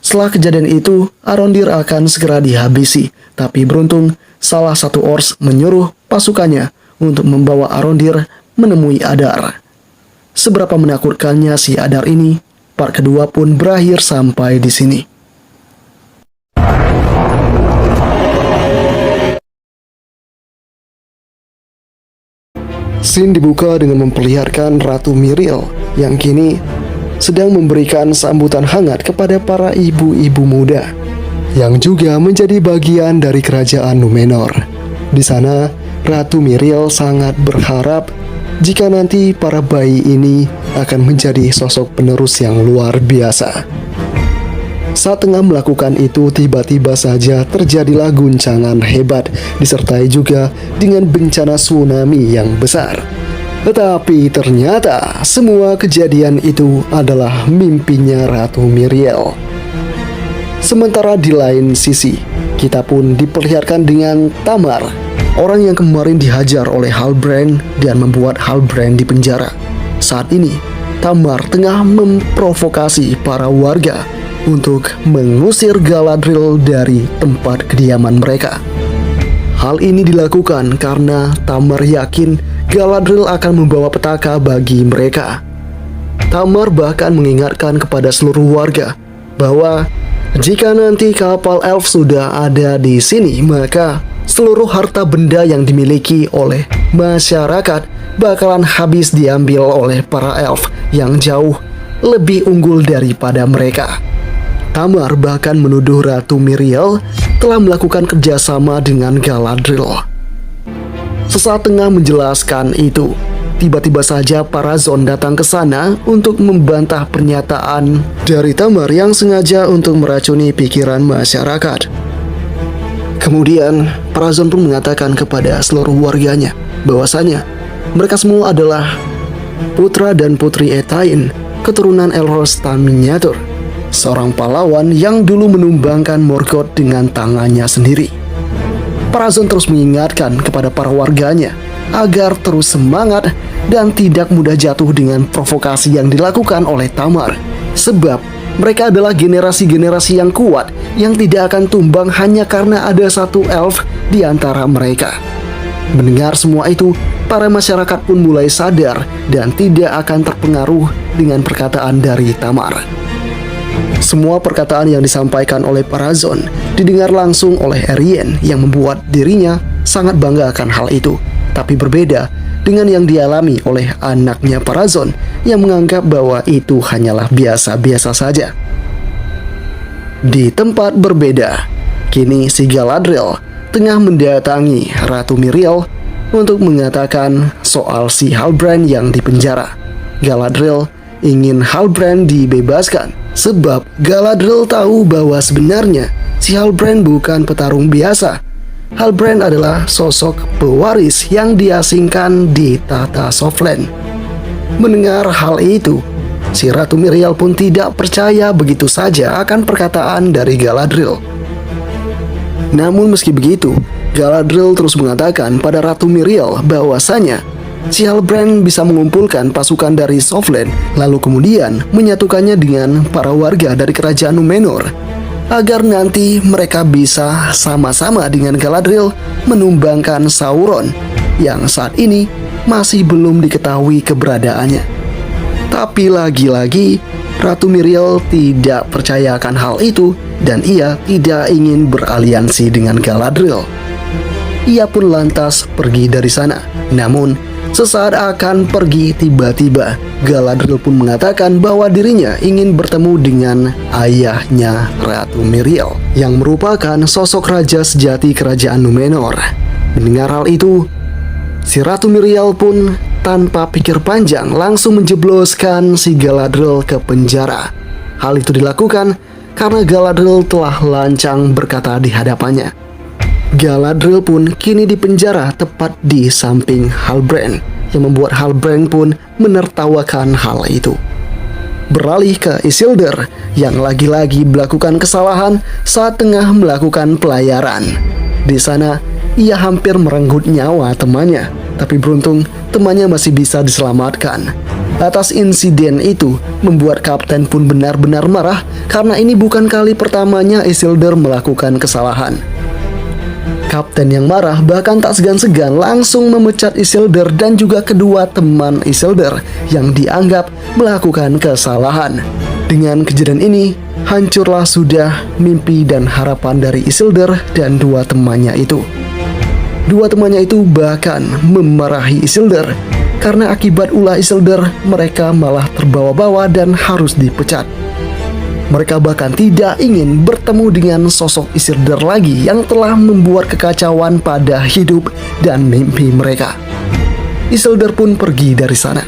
Setelah kejadian itu, Arondir akan segera dihabisi, tapi beruntung salah satu Ors menyuruh pasukannya untuk membawa Arondir menemui Adar. Seberapa menakutkannya si Adar ini, part kedua pun berakhir sampai di sini. Scene dibuka dengan memperlihatkan Ratu Miriel yang kini sedang memberikan sambutan hangat kepada para ibu-ibu muda yang juga menjadi bagian dari kerajaan Numenor. Di sana, Ratu Miriel sangat berharap jika nanti para bayi ini akan menjadi sosok penerus yang luar biasa. Saat tengah melakukan itu, tiba-tiba saja terjadilah guncangan hebat, disertai juga dengan bencana tsunami yang besar. Tetapi ternyata semua kejadian itu adalah mimpinya Ratu Miriel. Sementara di lain sisi, kita pun diperlihatkan dengan Tamar, orang yang kemarin dihajar oleh Halbrand dan membuat Halbrand di penjara. Saat ini, Tamar tengah memprovokasi para warga untuk mengusir Galadriel dari tempat kediaman mereka. Hal ini dilakukan karena Tamar yakin Galadriel akan membawa petaka bagi mereka. Tamar bahkan mengingatkan kepada seluruh warga bahwa jika nanti kapal elf sudah ada di sini, maka seluruh harta benda yang dimiliki oleh masyarakat bakalan habis diambil oleh para elf yang jauh lebih unggul daripada mereka. Tamar bahkan menuduh Ratu Miriel telah melakukan kerjasama dengan Galadriel. Sesaat tengah menjelaskan itu, tiba-tiba saja Parazon datang ke sana untuk membantah pernyataan dari Tamar yang sengaja untuk meracuni pikiran masyarakat. Kemudian, Parazon pun mengatakan kepada seluruh warganya bahwasanya mereka semua adalah putra dan putri Etain, keturunan Elros Miniatur, seorang pahlawan yang dulu menumbangkan Morgoth dengan tangannya sendiri. Parazon terus mengingatkan kepada para warganya agar terus semangat dan tidak mudah jatuh dengan provokasi yang dilakukan oleh Tamar, sebab mereka adalah generasi-generasi yang kuat yang tidak akan tumbang hanya karena ada satu elf di antara mereka. Mendengar semua itu, para masyarakat pun mulai sadar dan tidak akan terpengaruh dengan perkataan dari Tamar. Semua perkataan yang disampaikan oleh Parazon didengar langsung oleh Arien yang membuat dirinya sangat bangga akan hal itu. Tapi berbeda dengan yang dialami oleh anaknya Parazon yang menganggap bahwa itu hanyalah biasa-biasa saja. Di tempat berbeda, kini si Galadriel tengah mendatangi Ratu Miriel untuk mengatakan soal si Halbrand yang dipenjara. Galadriel ingin Halbrand dibebaskan sebab Galadriel tahu bahwa sebenarnya si Halbrand bukan petarung biasa. Halbrand adalah sosok pewaris yang diasingkan di tata Southland. Mendengar hal itu, si Ratu Miriel pun tidak percaya begitu saja akan perkataan dari Galadriel. Namun meski begitu, Galadriel terus mengatakan pada Ratu Miriel bahwasanya si Halbrand bisa mengumpulkan pasukan dari Southland, lalu kemudian menyatukannya dengan para warga dari kerajaan Numenor, agar nanti mereka bisa sama-sama dengan Galadriel menumbangkan Sauron yang saat ini masih belum diketahui keberadaannya. Tapi lagi-lagi Ratu Miriel tidak percaya akan hal itu dan ia tidak ingin beraliansi dengan Galadriel. Ia pun lantas pergi dari sana. Namun sesaat akan pergi, tiba-tiba Galadriel pun mengatakan bahwa dirinya ingin bertemu dengan ayahnya Ratu Miriel, yang merupakan sosok raja sejati kerajaan Numenor. Mendengar hal itu, si Ratu Miriel pun tanpa pikir panjang langsung menjebloskan si Galadriel ke penjara. Hal itu dilakukan karena Galadriel telah lancang berkata di hadapannya. Galadriel pun kini dipenjara tepat di samping Halbrand, yang membuat Halbrand pun menertawakan hal itu. Beralih ke Isildur yang lagi-lagi melakukan kesalahan saat tengah melakukan pelayaran. Di sana ia hampir merenggut nyawa temannya, tapi beruntung temannya masih bisa diselamatkan. Atas insiden itu membuat kapten pun benar-benar marah karena ini bukan kali pertamanya Isildur melakukan kesalahan. Kapten yang marah bahkan tak segan-segan langsung memecat Isildur dan juga kedua teman Isildur yang dianggap melakukan kesalahan. Dengan kejadian ini, hancurlah sudah mimpi dan harapan dari Isildur dan dua temannya itu. Dua temannya itu bahkan memarahi Isildur karena akibat ulah Isildur mereka malah terbawa-bawa dan harus dipecat. Mereka bahkan tidak ingin bertemu dengan sosok Isildur lagi yang telah membuat kekacauan pada hidup dan mimpi mereka. Isildur pun pergi dari sana.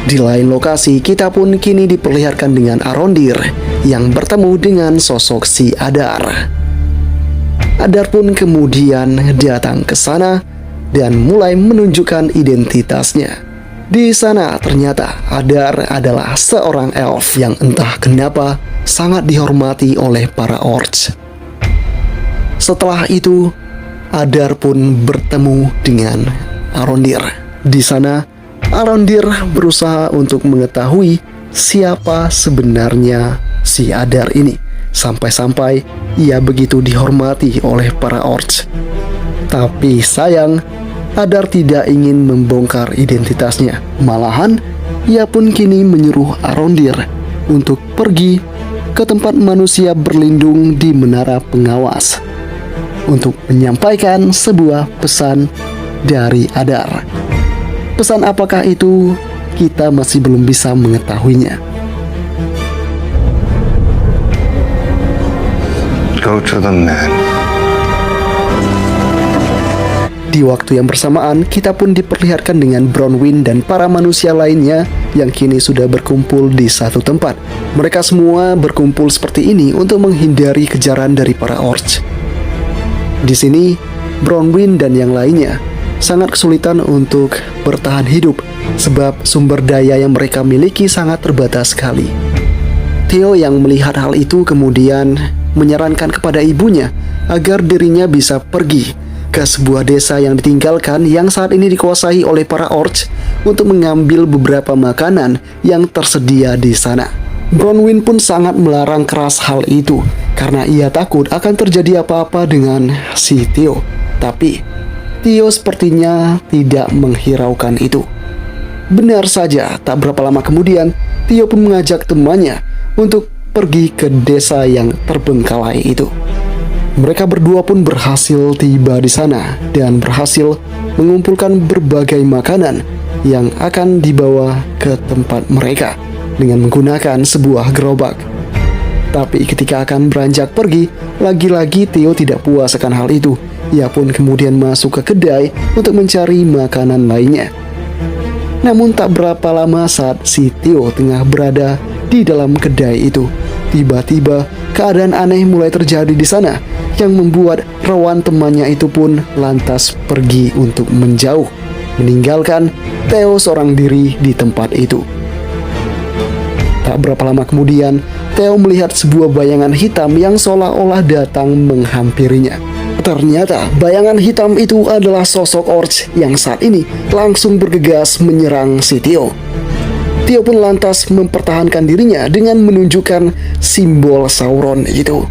Di lain lokasi, kita pun kini diperlihatkan dengan Arondir yang bertemu dengan sosok si Adar. Adar pun kemudian datang ke sana dan mulai menunjukkan identitasnya. Di sana ternyata Adar adalah seorang elf yang entah kenapa sangat dihormati oleh para orcs. Setelah itu, Adar pun bertemu dengan Arondir. Di sana, Arondir berusaha untuk mengetahui siapa sebenarnya si Adar ini, sampai-sampai ia begitu dihormati oleh para orcs. Tapi sayang, Adar tidak ingin membongkar identitasnya. Malahan, ia pun kini menyuruh Arondir untuk pergi ke tempat manusia berlindung di menara pengawas untuk menyampaikan sebuah pesan dari Adar. Pesan apakah itu? Kita masih belum bisa mengetahuinya. Go to the man. Di waktu yang bersamaan, kita pun diperlihatkan dengan Bronwyn dan para manusia lainnya yang kini sudah berkumpul di satu tempat. Mereka semua berkumpul seperti ini untuk menghindari kejaran dari para orcs. Di sini, Bronwyn dan yang lainnya sangat kesulitan untuk bertahan hidup sebab sumber daya yang mereka miliki sangat terbatas sekali. Theo yang melihat hal itu kemudian menyarankan kepada ibunya agar dirinya bisa pergi ke sebuah desa yang ditinggalkan yang saat ini dikuasai oleh para orcs untuk mengambil beberapa makanan yang tersedia di sana. Bronwyn pun sangat melarang keras hal itu karena ia takut akan terjadi apa-apa dengan si Theo. Tapi Theo sepertinya tidak menghiraukan itu. Benar saja, tak berapa lama kemudian Theo pun mengajak temannya untuk pergi ke desa yang terbengkalai itu. Mereka berdua pun berhasil tiba di sana dan berhasil mengumpulkan berbagai makanan yang akan dibawa ke tempat mereka dengan menggunakan sebuah gerobak. Tapi ketika akan beranjak pergi, lagi-lagi Theo tidak puas akan hal itu. Ia pun kemudian masuk ke kedai untuk mencari makanan lainnya. Namun tak berapa lama saat si Theo tengah berada di dalam kedai itu, tiba-tiba keadaan aneh mulai terjadi di sana yang membuat Rowan temannya itu pun lantas pergi untuk menjauh, meninggalkan Theo seorang diri di tempat itu. Tak berapa lama kemudian, Theo melihat sebuah bayangan hitam yang seolah-olah datang menghampirinya. Ternyata bayangan hitam itu adalah sosok orcs yang saat ini langsung bergegas menyerang si Theo. Theo pun lantas mempertahankan dirinya dengan menunjukkan simbol Sauron itu.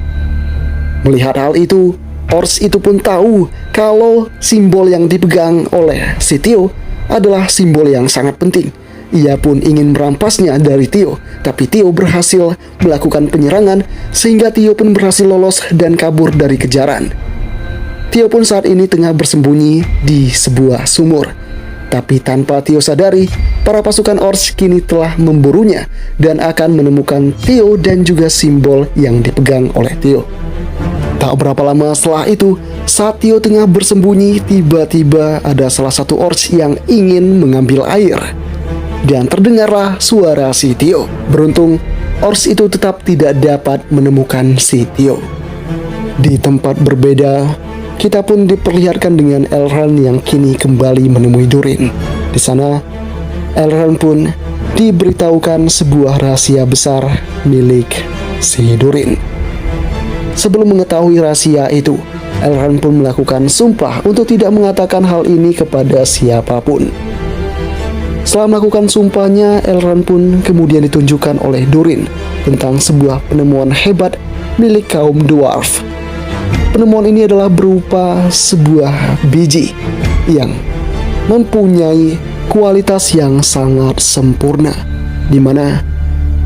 Melihat hal itu, orcs itu pun tahu kalau simbol yang dipegang oleh si Theo adalah simbol yang sangat penting. Ia pun ingin merampasnya dari Theo, tapi Theo berhasil melakukan penyerangan sehingga Theo pun berhasil lolos dan kabur dari kejaran. Theo pun saat ini tengah bersembunyi di sebuah sumur. Tapi tanpa Theo sadari, para pasukan orcs kini telah memburunya dan akan menemukan Theo dan juga simbol yang dipegang oleh Theo. Tak berapa lama setelah itu, saat Tio tengah bersembunyi, tiba-tiba ada salah satu orcs yang ingin mengambil air. Dan terdengarlah suara si Tio. Beruntung, orcs itu tetap tidak dapat menemukan si Tio. Di tempat berbeda, kita pun diperlihatkan dengan Elrond yang kini kembali menemui Durin. Di sana, Elrond pun diberitahukan sebuah rahasia besar milik si Durin. Sebelum mengetahui rahasia itu, Elrond pun melakukan sumpah untuk tidak mengatakan hal ini kepada siapapun. Setelah melakukan sumpahnya, Elrond pun kemudian ditunjukkan oleh Durin tentang sebuah penemuan hebat milik kaum dwarf. Penemuan ini adalah berupa sebuah biji yang mempunyai kualitas yang sangat sempurna, di mana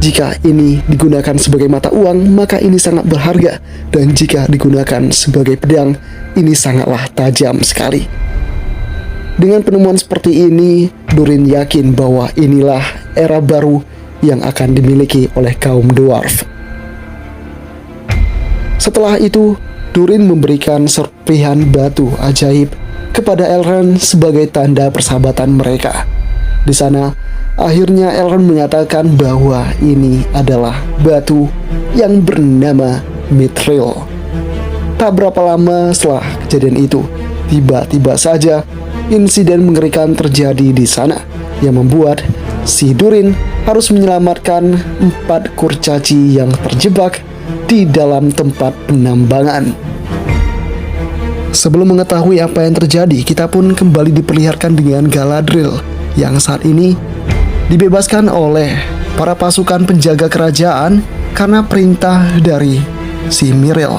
jika ini digunakan sebagai mata uang, maka ini sangat berharga, dan jika digunakan sebagai pedang, ini sangatlah tajam sekali. Dengan penemuan seperti ini, Durin yakin bahwa inilah era baru yang akan dimiliki oleh kaum dwarf. Setelah itu, Durin memberikan serpihan batu ajaib kepada Elrond sebagai tanda persahabatan mereka. Di sana, akhirnya Elrond mengatakan bahwa ini adalah batu yang bernama Mithril. Tak berapa lama setelah kejadian itu, tiba-tiba saja insiden mengerikan terjadi di sana yang membuat si Durin harus menyelamatkan 4 kurcaci yang terjebak di dalam tempat penambangan. Sebelum mengetahui apa yang terjadi, kita pun kembali diperlihatkan dengan Galadriel yang saat ini dibebaskan oleh para pasukan penjaga kerajaan karena perintah dari si Miriel.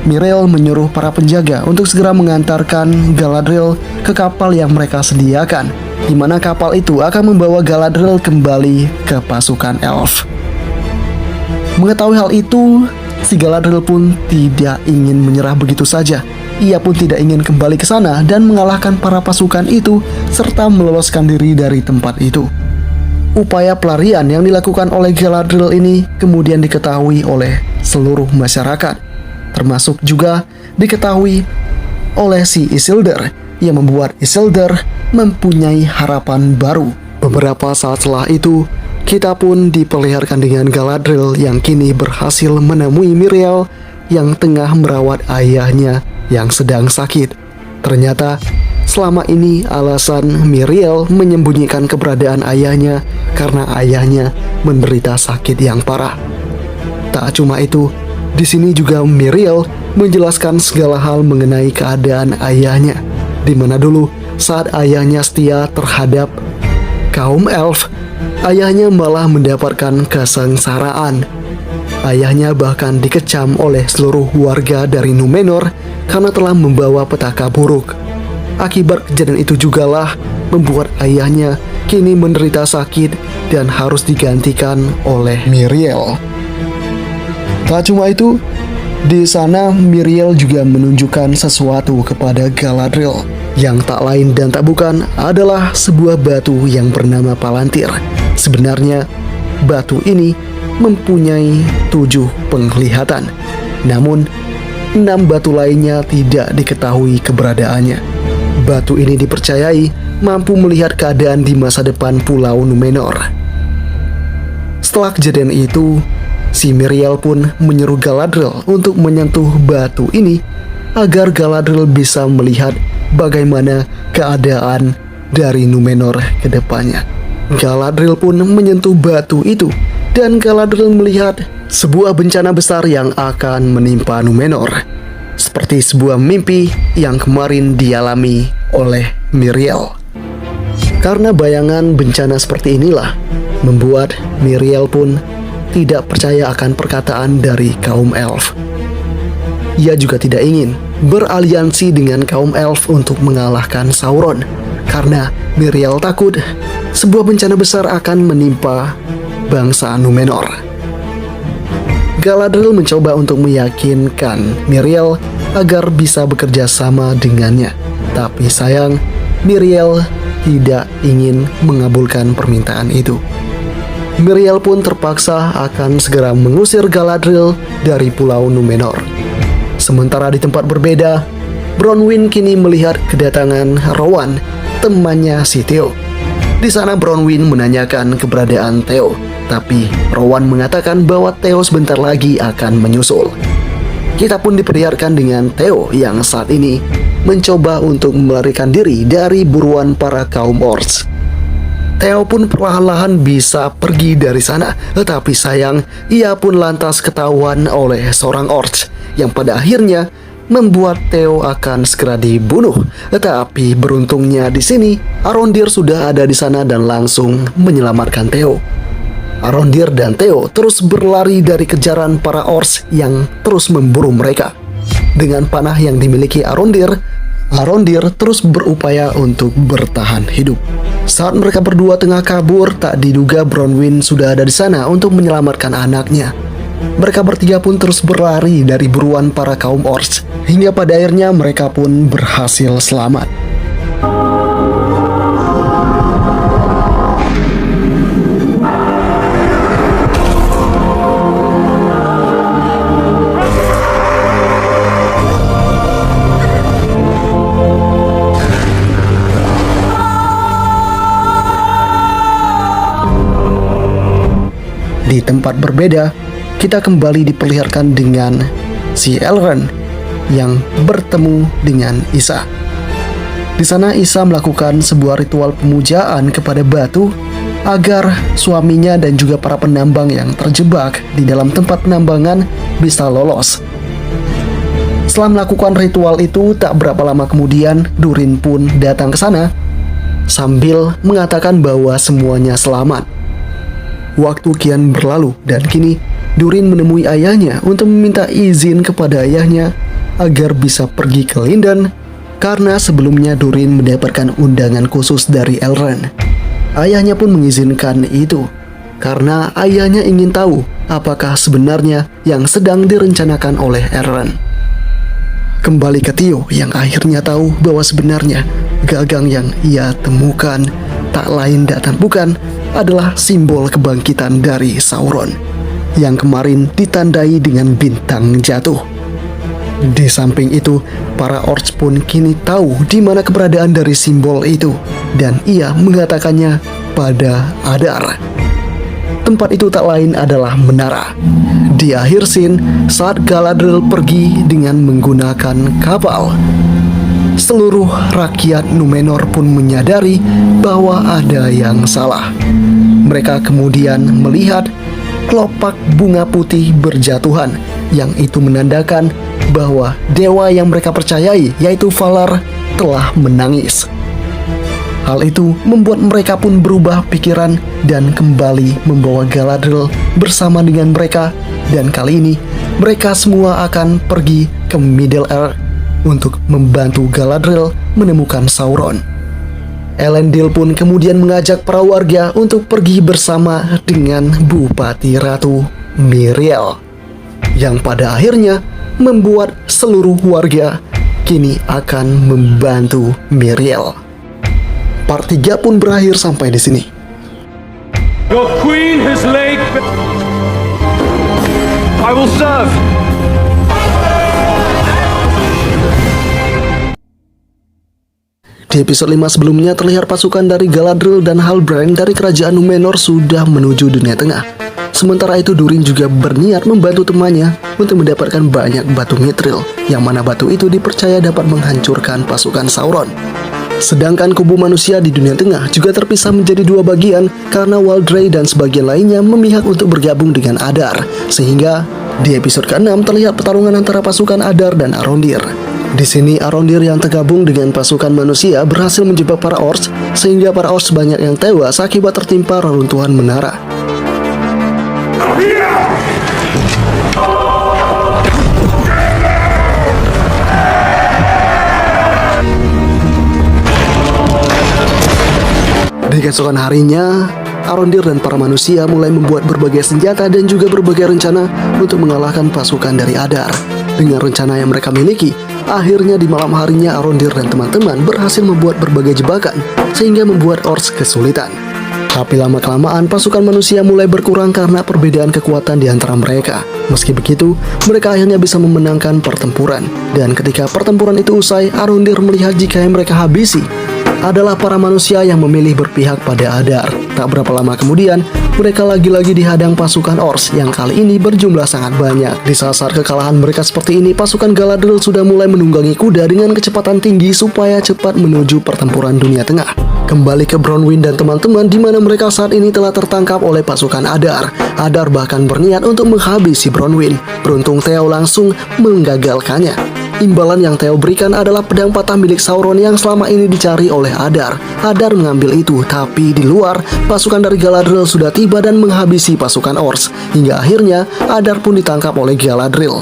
Miriel menyuruh para penjaga untuk segera mengantarkan Galadriel ke kapal yang mereka sediakan, di mana kapal itu akan membawa Galadriel kembali ke pasukan elf. Mengetahui hal itu, si Galadriel pun tidak ingin menyerah begitu saja. Ia pun tidak ingin kembali ke sana dan mengalahkan para pasukan itu serta meloloskan diri dari tempat itu. Upaya pelarian yang dilakukan oleh Galadriel ini kemudian diketahui oleh seluruh masyarakat, termasuk juga diketahui oleh si Isildur, yang membuat Isildur mempunyai harapan baru. Beberapa saat setelah itu, kita pun diperlihatkan dengan Galadriel yang kini berhasil menemui Miriel yang tengah merawat ayahnya yang sedang sakit. Ternyata selama ini alasan Miriel menyembunyikan keberadaan ayahnya karena ayahnya menderita sakit yang parah. Tak cuma itu, di sini juga Miriel menjelaskan segala hal mengenai keadaan ayahnya, di mana dulu saat ayahnya setia terhadap kaum elf, ayahnya malah mendapatkan kesengsaraan. Ayahnya bahkan dikecam oleh seluruh warga dari Númenor karena telah membawa petaka buruk. Akibat kejadian itu jugalah membuat ayahnya kini menderita sakit dan harus digantikan oleh Miriel. Tak cuma itu, di sana Miriel juga menunjukkan sesuatu kepada Galadriel yang tak lain dan tak bukan adalah sebuah batu yang bernama Palantir. Sebenarnya batu ini mempunyai 7 penglihatan, namun 6 batu lainnya tidak diketahui keberadaannya. Batu ini dipercayai mampu melihat keadaan di masa depan Pulau Númenor. Setelah kejadian itu, si Miriel pun menyuruh Galadriel untuk menyentuh batu ini agar Galadriel bisa melihat bagaimana keadaan dari Númenor ke depannya. Galadriel pun menyentuh batu itu dan Galadriel melihat sebuah bencana besar yang akan menimpa Númenor, seperti sebuah mimpi yang kemarin dialami oleh Miriel. Karena bayangan bencana seperti inilah membuat Miriel pun tidak percaya akan perkataan dari kaum elf. Ia juga tidak ingin beraliansi dengan kaum elf untuk mengalahkan Sauron, karena Miriel takut sebuah bencana besar akan menimpa bangsa Númenor. Galadriel mencoba untuk meyakinkan Miriel agar bisa bekerja sama dengannya, tapi sayang Miriel tidak ingin mengabulkan permintaan itu. Miriel pun terpaksa akan segera mengusir Galadriel dari Pulau Númenor. Sementara di tempat berbeda, Bronwyn kini melihat kedatangan Rowan, temannya si Theo. Di sana Bronwyn menanyakan keberadaan Theo, tapi Rowan mengatakan bahwa Theo sebentar lagi akan menyusul. Kita pun diperlihatkan dengan Theo yang saat ini mencoba untuk melarikan diri dari buruan para kaum Orcs. Theo pun perlahan-lahan bisa pergi dari sana, tetapi sayang ia pun lantas ketahuan oleh seorang Orcs yang pada akhirnya membuat Theo akan segera dibunuh. Tetapi beruntungnya di sini Arondir sudah ada di sana dan langsung menyelamatkan Theo. Arondir dan Theo terus berlari dari kejaran para Orcs yang terus memburu mereka. Dengan panah yang dimiliki Arondir terus berupaya untuk bertahan hidup. Saat mereka berdua tengah kabur, tak diduga Bronwyn sudah ada di sana untuk menyelamatkan anaknya. Mereka bertiga pun terus berlari dari buruan para kaum Orcs, hingga pada akhirnya mereka pun berhasil selamat. Di tempat berbeda, kita kembali diperlihatkan dengan si Elrond yang bertemu dengan Isa. Di sana Isa melakukan sebuah ritual pemujaan kepada batu agar suaminya dan juga para penambang yang terjebak di dalam tempat penambangan bisa lolos. Setelah melakukan ritual itu, tak berapa lama kemudian Durin pun datang ke sana sambil mengatakan bahwa semuanya selamat. Waktu kian berlalu dan kini Durin menemui ayahnya untuk meminta izin kepada ayahnya agar bisa pergi ke Lindon, karena sebelumnya Durin mendapatkan undangan khusus dari Elrond. Ayahnya pun mengizinkan itu karena ayahnya ingin tahu apakah sebenarnya yang sedang direncanakan oleh Elrond. Kembali ke Theo yang akhirnya tahu bahwa sebenarnya gagang yang ia temukan tak lain dan bukan adalah simbol kebangkitan dari Sauron yang kemarin ditandai dengan bintang jatuh. Di samping itu, para Orcs pun kini tahu di mana keberadaan dari simbol itu dan ia mengatakannya pada Adar. Tempat itu tak lain adalah menara. Di akhir scene, saat Galadriel pergi dengan menggunakan kapal, seluruh rakyat Númenor pun menyadari bahwa ada yang salah. Mereka kemudian melihat kelopak bunga putih berjatuhan, yang itu menandakan bahwa dewa yang mereka percayai, yaitu Valar, telah menangis. Hal itu membuat mereka pun berubah pikiran dan kembali membawa Galadriel bersama dengan mereka, dan kali ini mereka semua akan pergi ke Middle-earth untuk membantu Galadriel menemukan Sauron. Elendil pun kemudian mengajak para warga untuk pergi bersama dengan Bupati Ratu Miriel, yang pada akhirnya membuat seluruh warga kini akan membantu Miriel. Part 3 pun berakhir sampai di sini. Your queen has laid... I will serve! Di episode 5 sebelumnya terlihat pasukan dari Galadriel dan Halbrand dari kerajaan Númenor sudah menuju dunia tengah. Sementara itu Durin juga berniat membantu temannya untuk mendapatkan banyak batu mithril, yang mana batu itu dipercaya dapat menghancurkan pasukan Sauron. Sedangkan kubu manusia di dunia tengah juga terpisah menjadi dua bagian karena Waldrei dan sebagian lainnya memihak untuk bergabung dengan Adar. Sehingga di episode ke-6 terlihat pertarungan antara pasukan Adar dan Arondir. Di sini Arondir yang tergabung dengan pasukan manusia berhasil menjebak para Orcs, sehingga para Orcs banyak yang tewas akibat tertimpa reruntuhan menara. Di keesokan harinya, Arondir dan para manusia mulai membuat berbagai senjata dan juga berbagai rencana untuk mengalahkan pasukan dari Adar. Dengan rencana yang mereka miliki, akhirnya di malam harinya Arondir dan teman-teman berhasil membuat berbagai jebakan sehingga membuat Orcs kesulitan. Tapi lama-kelamaan pasukan manusia mulai berkurang karena perbedaan kekuatan di antara mereka. Meski begitu, mereka akhirnya bisa memenangkan pertempuran. Dan ketika pertempuran itu usai, Arundir melihat jika yang mereka habisi adalah para manusia yang memilih berpihak pada Adar. Tak berapa lama kemudian, mereka lagi-lagi dihadang pasukan Ors yang kali ini berjumlah sangat banyak. Di saat kekalahan mereka seperti ini, pasukan Galadriel sudah mulai menunggangi kuda dengan kecepatan tinggi supaya cepat menuju pertempuran dunia tengah. Kembali ke Bronwyn dan teman-teman, di mana mereka saat ini telah tertangkap oleh pasukan Adar. Adar bahkan berniat untuk menghabisi Bronwyn. Beruntung Theo langsung menggagalkannya. Imbalan yang Theo berikan adalah pedang patah milik Sauron yang selama ini dicari oleh Adar. Adar mengambil itu, tapi di luar, pasukan dari Galadriel sudah tiba dan menghabisi pasukan Ors. Hingga akhirnya, Adar pun ditangkap oleh Galadriel.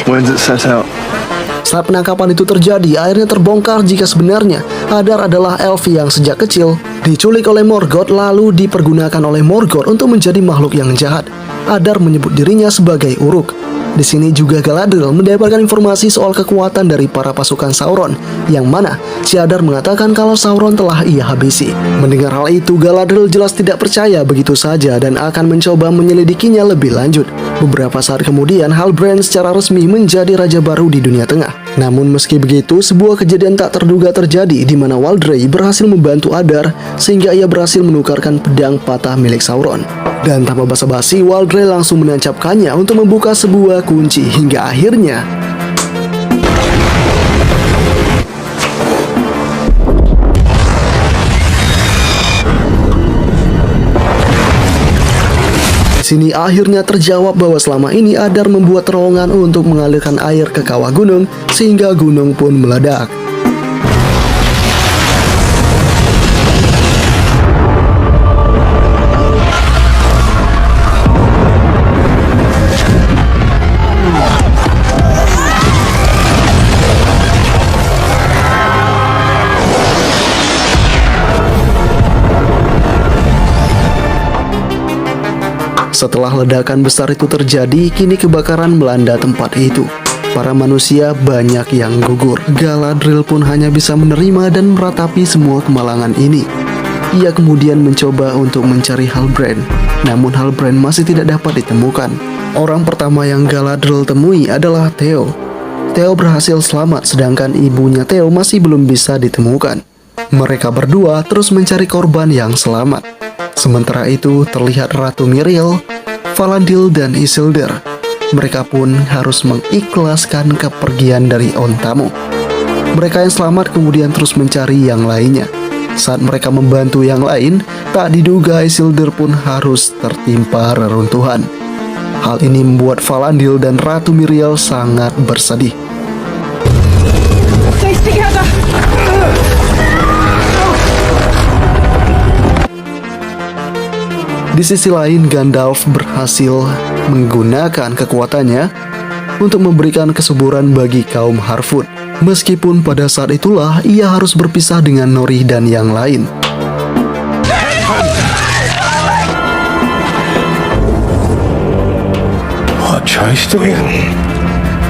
When's it set out? Saat penangkapan itu terjadi, akhirnya terbongkar jika sebenarnya Adar adalah elf yang sejak kecil diculik oleh Morgoth lalu dipergunakan oleh Morgoth untuk menjadi makhluk yang jahat. Adar menyebut dirinya sebagai Uruk. Di sini juga Galadriel mendapatkan informasi soal kekuatan dari para pasukan Sauron, yang mana si Adar mengatakan kalau Sauron telah ia habisi. Mendengar hal itu, Galadriel jelas tidak percaya begitu saja dan akan mencoba menyelidikinya lebih lanjut. Beberapa saat kemudian, Halbrand secara resmi menjadi raja baru di dunia tengah. Namun meski begitu, sebuah kejadian tak terduga terjadi di mana Waldrei berhasil membantu Adar sehingga ia berhasil menukarkan pedang patah milik Sauron. Dan tanpa basa-basi, Waldrei langsung menancapkannya untuk membuka sebuah kunci hingga akhirnya sini akhirnya terjawab bahwa selama ini Adar membuat terowongan untuk mengalirkan air ke kawah gunung sehingga gunung pun meledak. Setelah ledakan besar itu terjadi, kini kebakaran melanda tempat itu. Para manusia banyak yang gugur. Galadriel pun hanya bisa menerima dan meratapi semua kemalangan ini. Ia kemudian mencoba untuk mencari Halbrand, namun Halbrand masih tidak dapat ditemukan. Orang pertama yang Galadriel temui adalah Theo. Theo berhasil selamat, sedangkan ibunya Theo masih belum bisa ditemukan. Mereka berdua terus mencari korban yang selamat. Sementara itu, terlihat Ratu Miriel, Valandil, dan Isildur. Mereka pun harus mengikhlaskan kepergian dari Ontamu. Mereka yang selamat kemudian terus mencari yang lainnya. Saat mereka membantu yang lain, tak diduga Isildur pun harus tertimpa reruntuhan. Hal ini membuat Valandil dan Ratu Miriel sangat bersedih. Di sisi lain, Gandalf berhasil menggunakan kekuatannya untuk memberikan kesuburan bagi kaum Harfoot. Meskipun pada saat itulah ia harus berpisah dengan Nori dan yang lain. What choice do we have?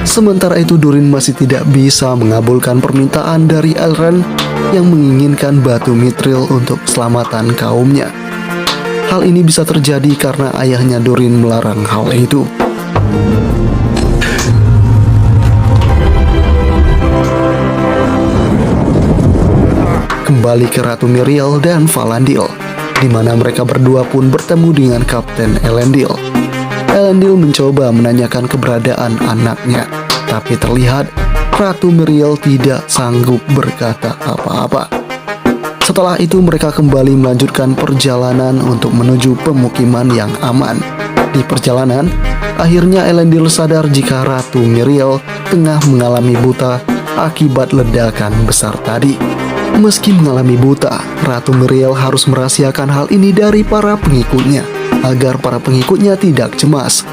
Sementara itu, Durin masih tidak bisa mengabulkan permintaan dari Elrond yang menginginkan batu Mithril untuk keselamatan kaumnya. Hal ini bisa terjadi karena ayahnya Durin melarang hal itu. Kembali ke Ratu Miriel dan Valandil, di mana mereka berdua pun bertemu dengan Kapten Elendil. Elendil mencoba menanyakan keberadaan anaknya, tapi terlihat Ratu Miriel tidak sanggup berkata apa-apa. Setelah itu mereka kembali melanjutkan perjalanan untuk menuju pemukiman yang aman. Di perjalanan, akhirnya Elendil sadar jika Ratu Miriel tengah mengalami buta akibat ledakan besar tadi. Meski mengalami buta, Ratu Miriel harus merahasiakan hal ini dari para pengikutnya, agar para pengikutnya tidak cemas.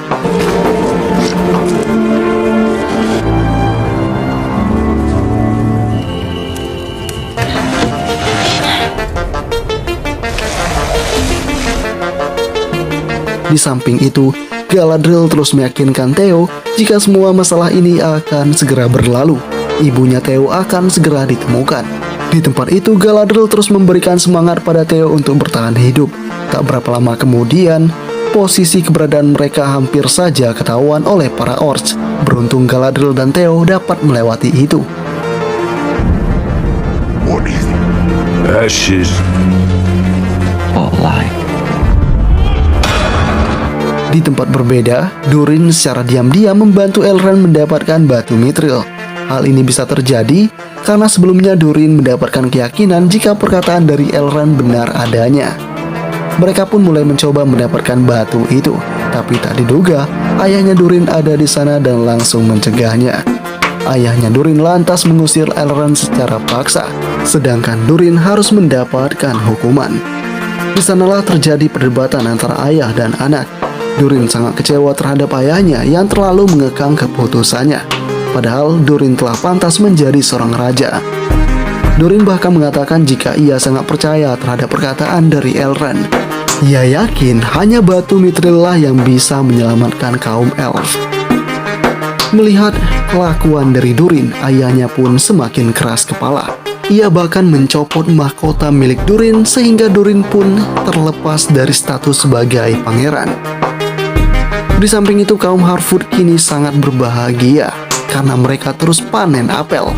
Di samping itu, Galadriel terus meyakinkan Theo jika semua masalah ini akan segera berlalu. Ibunya Theo akan segera ditemukan. Di tempat itu, Galadriel terus memberikan semangat pada Theo untuk bertahan hidup. Tak berapa lama kemudian, posisi keberadaan mereka hampir saja ketahuan oleh para orcs. Beruntung Galadriel dan Theo dapat melewati itu. Ashes. Di tempat berbeda, Durin secara diam-diam membantu Elrond mendapatkan batu mithril. Hal ini bisa terjadi karena sebelumnya Durin mendapatkan keyakinan jika perkataan dari Elrond benar adanya. Mereka pun mulai mencoba mendapatkan batu itu, tapi tak diduga ayahnya Durin ada di sana dan langsung mencegahnya. Ayahnya Durin lantas mengusir Elrond secara paksa, sedangkan Durin harus mendapatkan hukuman. Di sanalah terjadi perdebatan antara ayah dan anak. Durin sangat kecewa terhadap ayahnya yang terlalu mengekang keputusannya. Padahal Durin telah pantas menjadi seorang raja. Durin bahkan mengatakan jika ia sangat percaya terhadap perkataan dari Elrond. Ia yakin hanya batu mithril lah yang bisa menyelamatkan kaum elf. Melihat kelakuan dari Durin, ayahnya pun semakin keras kepala. Ia bahkan mencopot mahkota milik Durin sehingga Durin pun terlepas dari status sebagai pangeran. Di samping itu, kaum Harfoot kini sangat berbahagia karena mereka terus panen apel.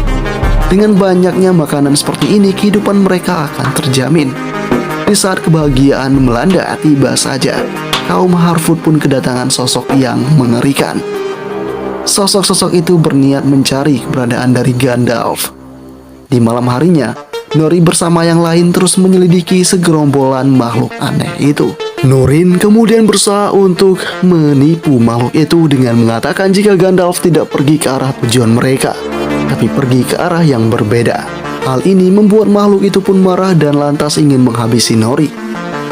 Dengan banyaknya makanan seperti ini, kehidupan mereka akan terjamin. Di saat kebahagiaan melanda tiba saja, kaum Harfoot pun kedatangan sosok yang mengerikan. Sosok-sosok itu berniat mencari keberadaan dari Gandalf. Di malam harinya, Nori bersama yang lain terus menyelidiki segerombolan makhluk aneh itu. Nurin kemudian berusaha untuk menipu makhluk itu dengan mengatakan jika Gandalf tidak pergi ke arah tujuan mereka, tapi pergi ke arah yang berbeda. Hal ini membuat makhluk itu pun marah dan lantas ingin menghabisi Nori.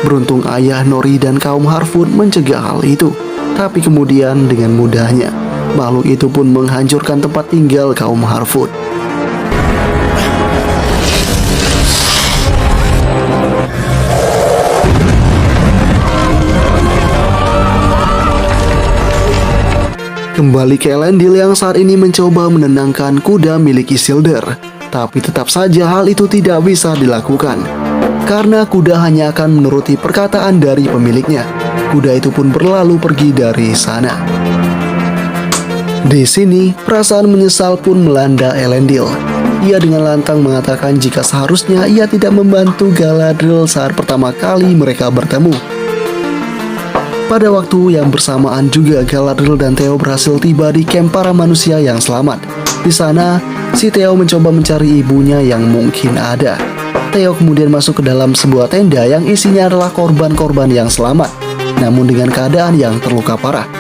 Beruntung ayah Nori dan kaum Harfoot mencegah hal itu, tapi kemudian dengan mudahnya, makhluk itu pun menghancurkan tempat tinggal kaum Harfoot. Kembali ke Elendil yang saat ini mencoba menenangkan kuda milik Isildur. Tapi tetap saja hal itu tidak bisa dilakukan, karena kuda hanya akan menuruti perkataan dari pemiliknya. Kuda itu pun berlalu pergi dari sana. Di sini, perasaan menyesal pun melanda Elendil. Ia dengan lantang mengatakan jika seharusnya ia tidak membantu Galadriel saat pertama kali mereka bertemu. Pada waktu yang bersamaan juga Galadriel dan Theo berhasil tiba di kamp para manusia yang selamat. Di sana, si Theo mencoba mencari ibunya yang mungkin ada. Theo kemudian masuk ke dalam sebuah tenda yang isinya adalah korban-korban yang selamat, namun dengan keadaan yang terluka parah.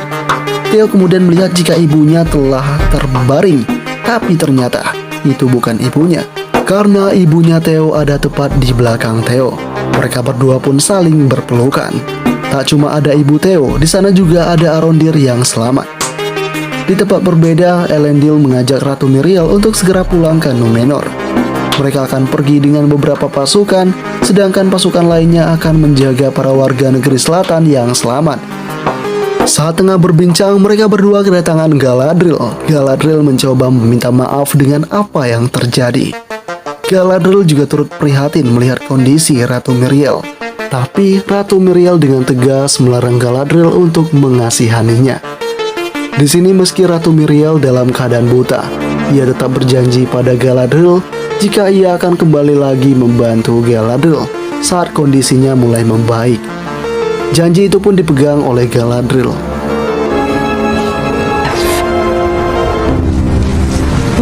Theo kemudian melihat jika ibunya telah terbaring, tapi ternyata itu bukan ibunya, karena ibunya Theo ada tepat di belakang Theo. Mereka berdua pun saling berpelukan. Tak cuma ada ibu Theo, di sana juga ada Arondir yang selamat. Di tempat berbeda, Elendil mengajak Ratu Miriel untuk segera pulang ke Númenor. Mereka akan pergi dengan beberapa pasukan, sedangkan pasukan lainnya akan menjaga para warga negeri selatan yang selamat. Saat tengah berbincang, mereka berdua kedatangan Galadriel. Galadriel mencoba meminta maaf dengan apa yang terjadi. Galadriel juga turut prihatin melihat kondisi Ratu Miriel. Tapi Ratu Miriel dengan tegas melarang Galadriel untuk mengasihaninya. Di sini meski Ratu Miriel dalam keadaan buta, ia tetap berjanji pada Galadriel jika ia akan kembali lagi membantu Galadriel saat kondisinya mulai membaik. Janji itu pun dipegang oleh Galadriel.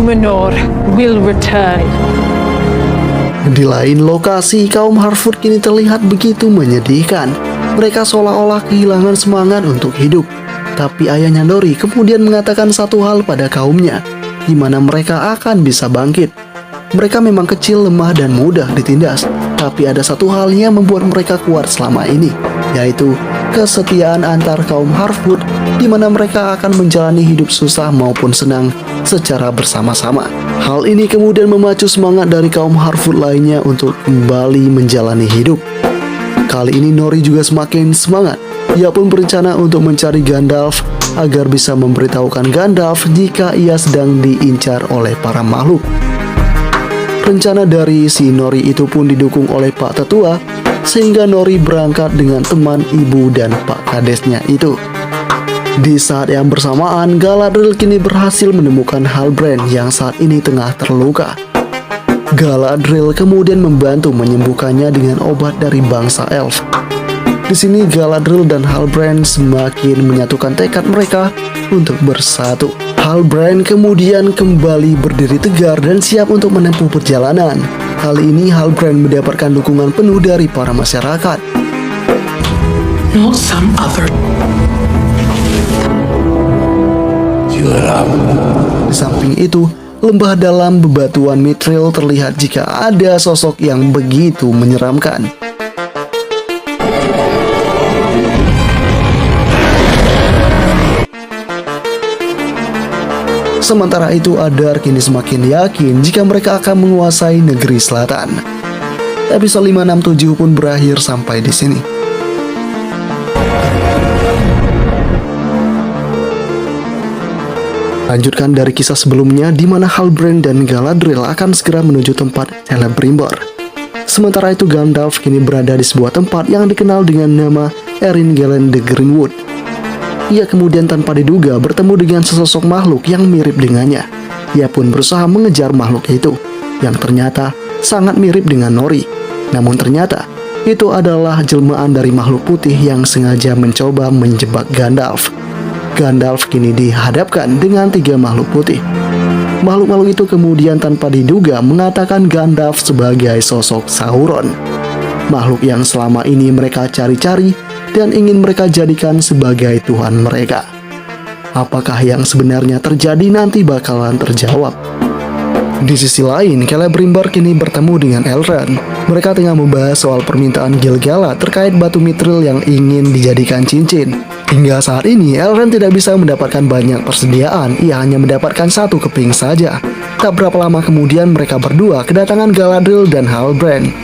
Númenor will return. Di lain lokasi, kaum Harfoot kini terlihat begitu menyedihkan. Mereka seolah-olah kehilangan semangat untuk hidup. Tapi ayahnya Nori kemudian mengatakan satu hal pada kaumnya, di mana mereka akan bisa bangkit. Mereka memang kecil, lemah, dan mudah ditindas, tapi ada satu hal yang membuat mereka kuat selama ini, yaitu kesetiaan antar kaum Harfoot, di mana mereka akan menjalani hidup susah maupun senang secara bersama-sama. Hal ini kemudian memacu semangat dari kaum Harfoot lainnya untuk kembali menjalani hidup. Kali ini Nori juga semakin semangat. Ia pun berencana untuk mencari Gandalf agar bisa memberitahukan Gandalf jika ia sedang diincar oleh para makhluk. Rencana dari si Nori itu pun didukung oleh Pak Tetua, sehingga Nori berangkat dengan teman ibu dan Pak Kadesnya itu. Di saat yang bersamaan, Galadriel kini berhasil menemukan Halbrand yang saat ini tengah terluka. Galadriel kemudian membantu menyembuhkannya dengan obat dari bangsa elf. Di sini Galadriel dan Halbrand semakin menyatukan tekad mereka untuk bersatu. Halbrand kemudian kembali berdiri tegar dan siap untuk menempuh perjalanan. Kali ini Halbrand mendapatkan dukungan penuh dari para masyarakat. Not some other. Di samping itu, lembah dalam bebatuan Mithril terlihat jika ada sosok yang begitu menyeramkan. Sementara itu, Adar kini semakin yakin jika mereka akan menguasai negeri selatan. Episode 567 pun berakhir sampai di sini. Lanjutkan dari kisah sebelumnya di mana Halbrand dan Galadriel akan segera menuju tempat Celebrimbor. Sementara itu Gandalf kini berada di sebuah tempat yang dikenal dengan nama Eringelen the Greenwood. Ia kemudian tanpa diduga bertemu dengan sesosok makhluk yang mirip dengannya. Ia pun berusaha mengejar makhluk itu, yang ternyata sangat mirip dengan Nori. Namun ternyata itu adalah jelmaan dari makhluk putih yang sengaja mencoba menjebak Gandalf. Gandalf kini dihadapkan dengan 3 makhluk putih. Makhluk-makhluk itu kemudian tanpa diduga mengatakan Gandalf sebagai sosok Sauron. Makhluk yang selama ini mereka cari-cari dan ingin mereka jadikan sebagai Tuhan mereka. Apakah yang sebenarnya terjadi nanti bakalan terjawab. Di sisi lain, Celebrimbor kini bertemu dengan Elrond. Mereka tengah membahas soal permintaan Gil-galad terkait batu Mithril yang ingin dijadikan cincin. Hingga saat ini, Elrond tidak bisa mendapatkan banyak persediaan. Ia hanya mendapatkan 1 keping saja. Tak berapa lama kemudian mereka berdua kedatangan Galadriel dan Halbrand.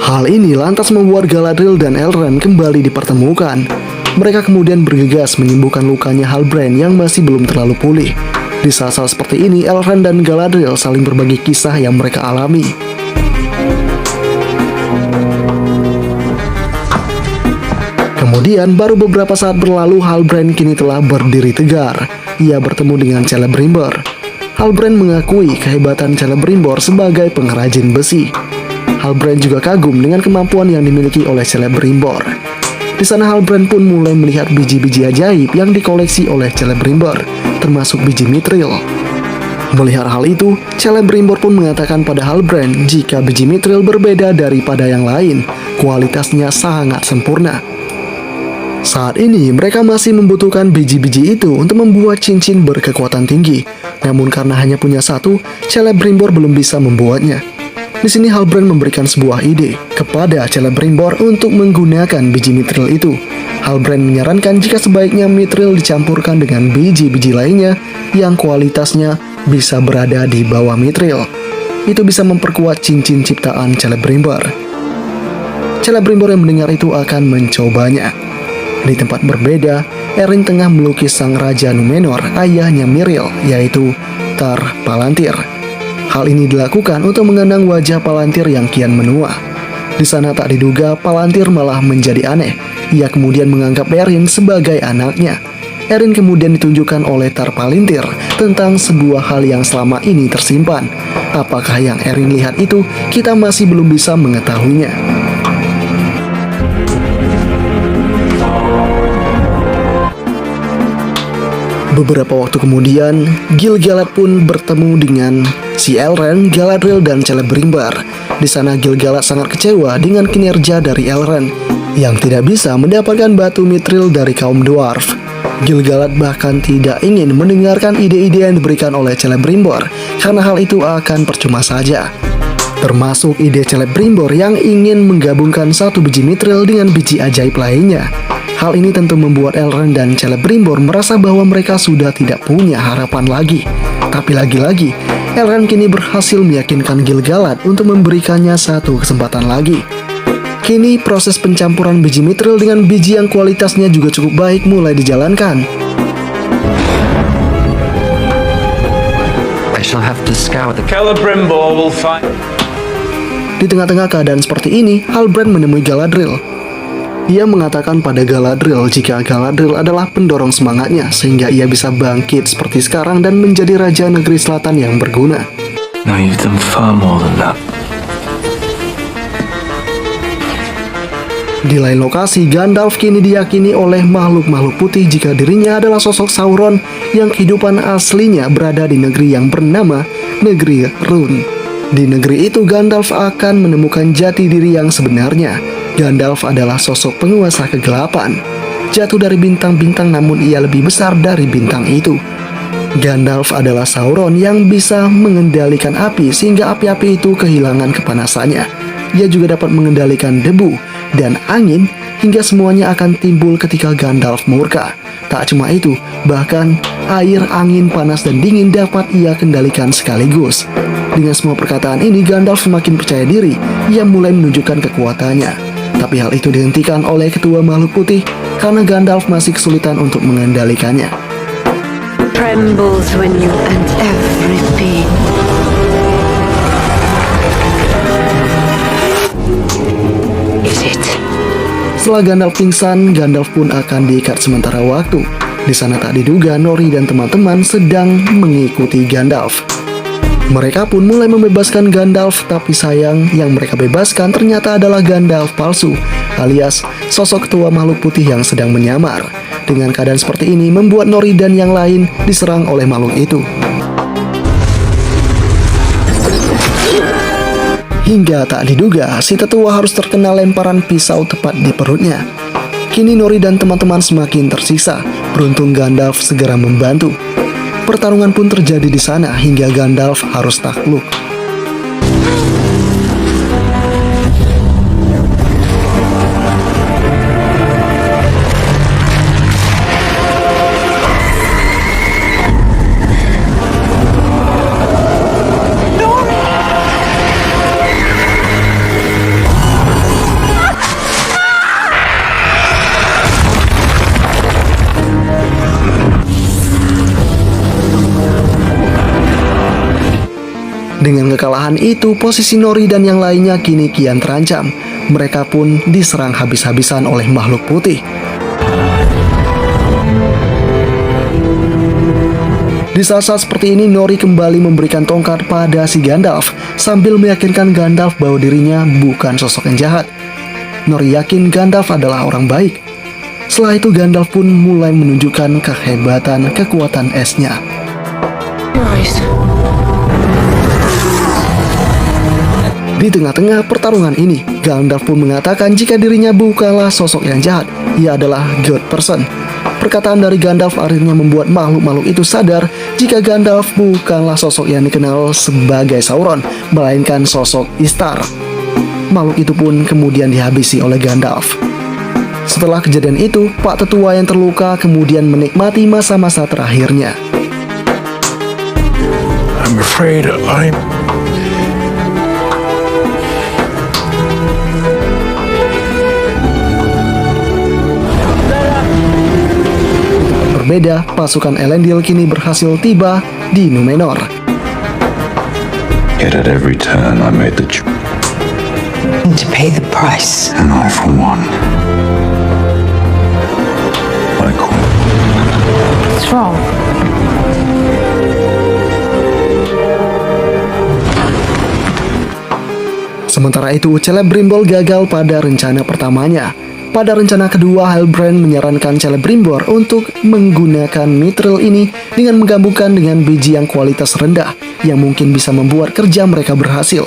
Hal ini lantas membuat Galadriel dan Elrond kembali dipertemukan. Mereka kemudian bergegas menyembuhkan lukanya Halbrand yang masih belum terlalu pulih. Di saat-saat seperti ini, Elrond dan Galadriel saling berbagi kisah yang mereka alami. Kemudian baru beberapa saat berlalu, Halbrand kini telah berdiri tegar. Ia bertemu dengan Celebrimbor. Halbrand mengakui kehebatan Celebrimbor sebagai pengrajin besi. Halbrand juga kagum dengan kemampuan yang dimiliki oleh Celebrimbor. Di sana Halbrand pun mulai melihat biji-biji ajaib yang dikoleksi oleh Celebrimbor, termasuk biji Mithril. Melihat hal itu, Celebrimbor pun mengatakan pada Halbrand jika biji Mithril berbeda daripada yang lain, kualitasnya sangat sempurna. Saat ini mereka masih membutuhkan biji-biji itu untuk membuat cincin berkekuatan tinggi. Namun karena hanya punya 1, Celebrimbor belum bisa membuatnya. Di sini Halbrand memberikan sebuah ide kepada Celebrimbor untuk menggunakan biji Mithril itu. Halbrand menyarankan jika sebaiknya Mithril dicampurkan dengan biji-biji lainnya yang kualitasnya bisa berada di bawah Mithril. Itu bisa memperkuat cincin ciptaan Celebrimbor. Celebrimbor yang mendengar itu akan mencobanya. Di tempat berbeda, Erin tengah melukis sang raja Númenor, ayahnya Miril, yaitu Tar Palantir. Hal ini dilakukan untuk mengenang wajah Palantir yang kian menua. Di sana tak diduga Palantir malah menjadi aneh. Ia kemudian menganggap Erin sebagai anaknya. Erin kemudian ditunjukkan oleh Tar Palantir tentang sebuah hal yang selama ini tersimpan. Apakah yang Erin lihat itu, kita masih belum bisa mengetahuinya. Beberapa waktu kemudian, Gil-galad pun bertemu dengan si Elrond, Galadriel, dan Celebrimbor. Di sana Gil-galad sangat kecewa dengan kinerja dari Elrond yang tidak bisa mendapatkan batu Mithril dari kaum dwarf. Gil-galad bahkan tidak ingin mendengarkan ide-ide yang diberikan oleh Celebrimbor karena hal itu akan percuma saja. Termasuk ide Celebrimbor yang ingin menggabungkan 1 biji Mithril dengan biji ajaib lainnya. Hal ini tentu membuat Elrond dan Celebrimbor merasa bahwa mereka sudah tidak punya harapan lagi. Tapi lagi-lagi, Elrond kini berhasil meyakinkan Gil-galad untuk memberikannya 1 kesempatan lagi. Kini proses pencampuran biji mithril dengan biji yang kualitasnya juga cukup baik mulai dijalankan. I shall have to scour the Celebrimbor will find. Di tengah-tengah keadaan seperti ini, Halbrand menemui Galadriel. Ia mengatakan pada Galadriel jika Galadriel adalah pendorong semangatnya sehingga ia bisa bangkit seperti sekarang dan menjadi Raja Negeri Selatan yang berguna. No, you've done far more than that. Di lain lokasi, Gandalf kini diyakini oleh makhluk-makhluk putih jika dirinya adalah sosok Sauron yang kehidupan aslinya berada di negeri yang bernama Negeri Rhûn. Di negeri itu, Gandalf akan menemukan jati diri yang sebenarnya. Gandalf adalah sosok penguasa kegelapan. Jatuh dari bintang-bintang namun ia lebih besar dari bintang itu. Gandalf adalah Sauron yang bisa mengendalikan api sehingga api-api itu kehilangan kepanasannya. Ia juga dapat mengendalikan debu dan angin hingga semuanya akan timbul ketika Gandalf murka. Tak cuma itu, bahkan air, angin, panas, dan dingin dapat ia kendalikan sekaligus. Dengan semua perkataan ini, Gandalf semakin percaya diri. Ia mulai menunjukkan kekuatannya. Tapi hal itu dihentikan oleh ketua makhluk putih karena Gandalf masih kesulitan untuk mengendalikannya. Trembles when you and everything. Is it? Setelah Gandalf pingsan, Gandalf pun akan diikat sementara waktu. Di sana tak diduga Nori dan teman-teman sedang mengikuti Gandalf. Mereka pun mulai membebaskan Gandalf, tapi sayang yang mereka bebaskan ternyata adalah Gandalf palsu, alias sosok ketua makhluk putih yang sedang menyamar. Dengan keadaan seperti ini membuat Nori dan yang lain diserang oleh makhluk itu. Hingga tak diduga, si tetua harus terkena lemparan pisau tepat di perutnya. Kini Nori dan teman-teman semakin tersiksa. Beruntung Gandalf segera membantu. Pertarungan pun terjadi di sana hingga Gandalf harus takluk. Dengan kekalahan itu, posisi Nori dan yang lainnya kini kian terancam. Mereka pun diserang habis-habisan oleh makhluk putih. Di saat-saat seperti ini, Nori kembali memberikan tongkat pada si Gandalf sambil meyakinkan Gandalf bahwa dirinya bukan sosok yang jahat. Nori yakin Gandalf adalah orang baik. Setelah itu, Gandalf pun mulai menunjukkan kehebatan kekuatan esnya. Di tengah-tengah pertarungan ini, Gandalf pun mengatakan jika dirinya bukanlah sosok yang jahat, ia adalah God Person. Perkataan dari Gandalf akhirnya membuat makhluk-makhluk itu sadar jika Gandalf bukanlah sosok yang dikenal sebagai Sauron, melainkan sosok Istar. Makhluk itu pun kemudian dihabisi oleh Gandalf. Setelah kejadian itu, Pak Tetua yang terluka kemudian menikmati masa-masa terakhirnya. I'm afraid I'm... Berbeda, pasukan Elendil kini berhasil tiba di Númenor. Yet at every turn I made the choice. To pay the price. And I, for one, I quit. What's wrong? Sementara itu, Celebrimbor gagal pada rencana pertamanya. Pada rencana kedua, Halbrand menyarankan Celebrimbor untuk menggunakan mithril ini dengan menggabungkan dengan biji yang kualitas rendah yang mungkin bisa membuat kerja mereka berhasil.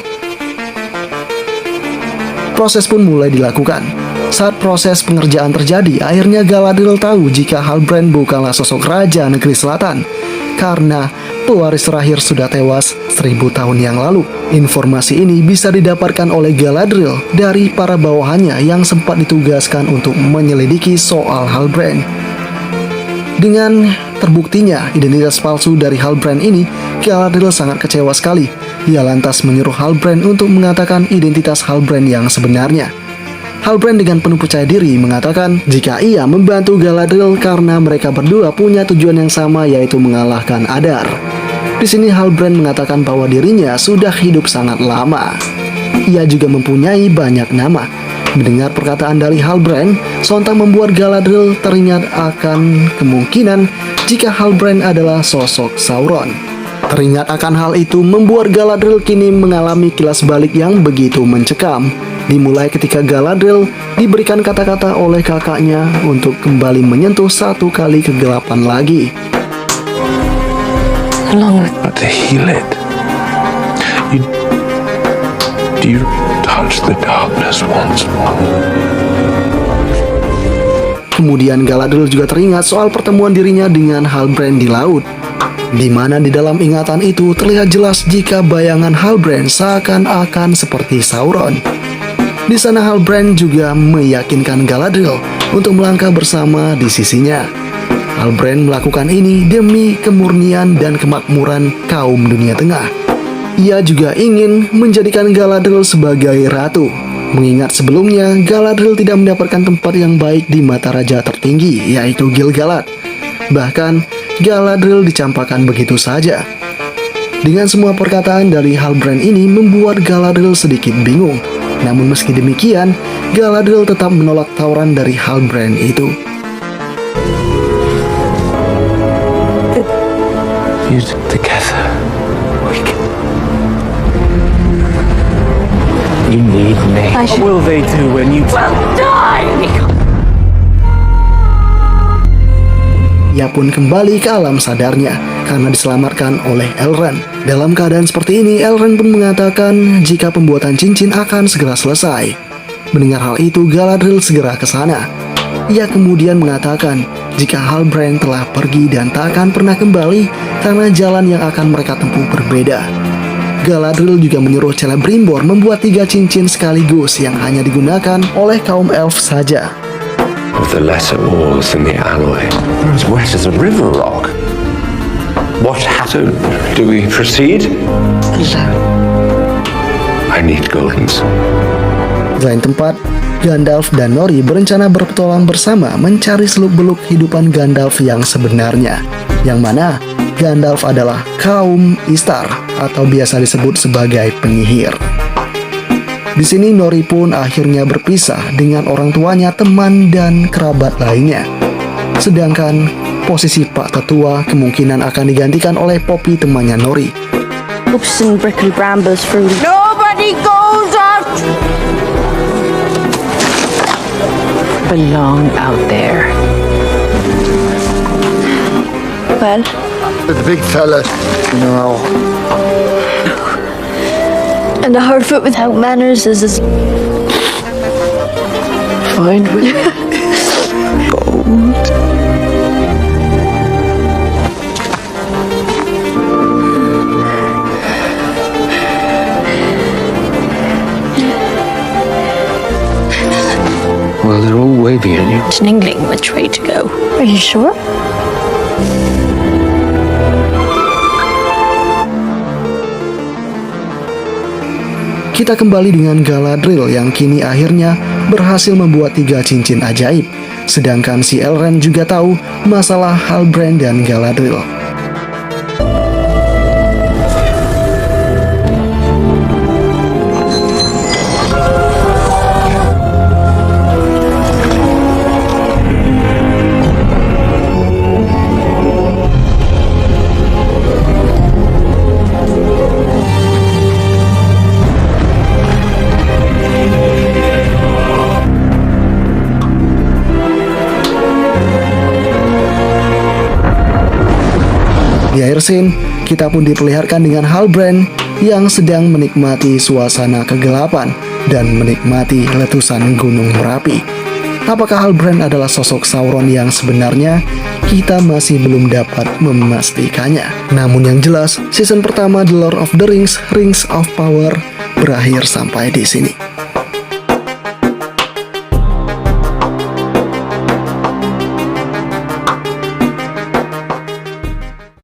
Proses pun mulai dilakukan. Saat proses pengerjaan terjadi, akhirnya Galadriel tahu jika Halbrand bukanlah sosok Raja Negeri Selatan karena pewaris terakhir sudah tewas 1000 tahun yang lalu. Informasi ini bisa didapatkan oleh Galadriel dari para bawahannya yang sempat ditugaskan untuk menyelidiki soal Halbrand. Dengan terbuktinya identitas palsu dari Halbrand ini, Galadriel sangat kecewa sekali. Ia lantas menyuruh Halbrand untuk mengatakan identitas Halbrand yang sebenarnya. Halbrand dengan penuh percaya diri mengatakan jika ia membantu Galadriel karena mereka berdua punya tujuan yang sama, yaitu mengalahkan Adar. Di sini Halbrand mengatakan bahwa dirinya sudah hidup sangat lama. Ia juga mempunyai banyak nama. Mendengar perkataan dari Halbrand, sontak membuat Galadriel teringat akan kemungkinan jika Halbrand adalah sosok Sauron. Teringat akan hal itu membuat Galadriel kini mengalami kilas balik yang begitu mencekam. Dimulai ketika Galadriel diberikan kata-kata oleh kakaknya untuk kembali menyentuh satu kali kegelapan lagi. But to heal it, you touch the darkness once more. Kemudian Galadriel juga teringat soal pertemuan dirinya dengan Halbrand di laut, di mana di dalam ingatan itu terlihat jelas jika bayangan Halbrand seakan-akan seperti Sauron. Di sana Halbrand juga meyakinkan Galadriel untuk melangkah bersama di sisinya. Halbrand melakukan ini demi kemurnian dan kemakmuran kaum dunia tengah. Ia juga ingin menjadikan Galadriel sebagai ratu, mengingat sebelumnya Galadriel tidak mendapatkan tempat yang baik di mata raja tertinggi, yaitu Gil-galad. Bahkan Galadriel dicampakkan begitu saja. Dengan semua perkataan dari Halbrand ini membuat Galadriel sedikit bingung. Namun meski demikian, Galadriel tetap menolak tawaran dari Halbrand itu. Together, we can. You need me. What will they do when you... Ia pun kembali ke alam sadarnya karena diselamatkan oleh Elrond. Dalam keadaan seperti ini, Elrond pun mengatakan jika pembuatan cincin akan segera selesai. Mendengar hal itu, Galadriel segera ke sana. Ia kemudian mengatakan jika Halbrand telah pergi dan tak akan pernah kembali karena jalan yang akan mereka tempuh berbeda. Galadriel juga menyuruh Celebrimbor membuat 3 cincin sekaligus yang hanya digunakan oleh kaum elf saja. Of the lesser ores in the alloy, they're as wet as a river rock. What happened? Do we proceed? I need goldens. Di lain tempat, Gandalf dan Nori berencana berpetualang bersama mencari seluk-beluk kehidupan Gandalf yang sebenarnya, yang mana Gandalf adalah kaum Istar atau biasa disebut sebagai penyihir. Di sini Nori pun akhirnya berpisah dengan orang tuanya, teman, dan kerabat lainnya. Sedangkan posisi Pak Tetua kemungkinan akan digantikan oleh Poppy, temannya Nori. Oops and prickly brambles fruity. Nobody goes out! Belong out there. Well, The big fella, no. and a hardfoot without manners is as Fine with gold. Well, they're all waving at you. Tingling which way to go. Are you sure? Kita kembali dengan Galadriel yang kini akhirnya berhasil membuat 3 cincin ajaib. Sedangkan si Elrond juga tahu masalah Halbrand dan Galadriel. Di akhir scene, kita pun diperlihatkan dengan Halbrand yang sedang menikmati suasana kegelapan dan menikmati letusan gunung Merapi. Apakah Halbrand adalah sosok Sauron yang sebenarnya? Kita masih belum dapat memastikannya. Namun yang jelas, season pertama The Lord of the Rings, Rings of Power berakhir sampai di sini.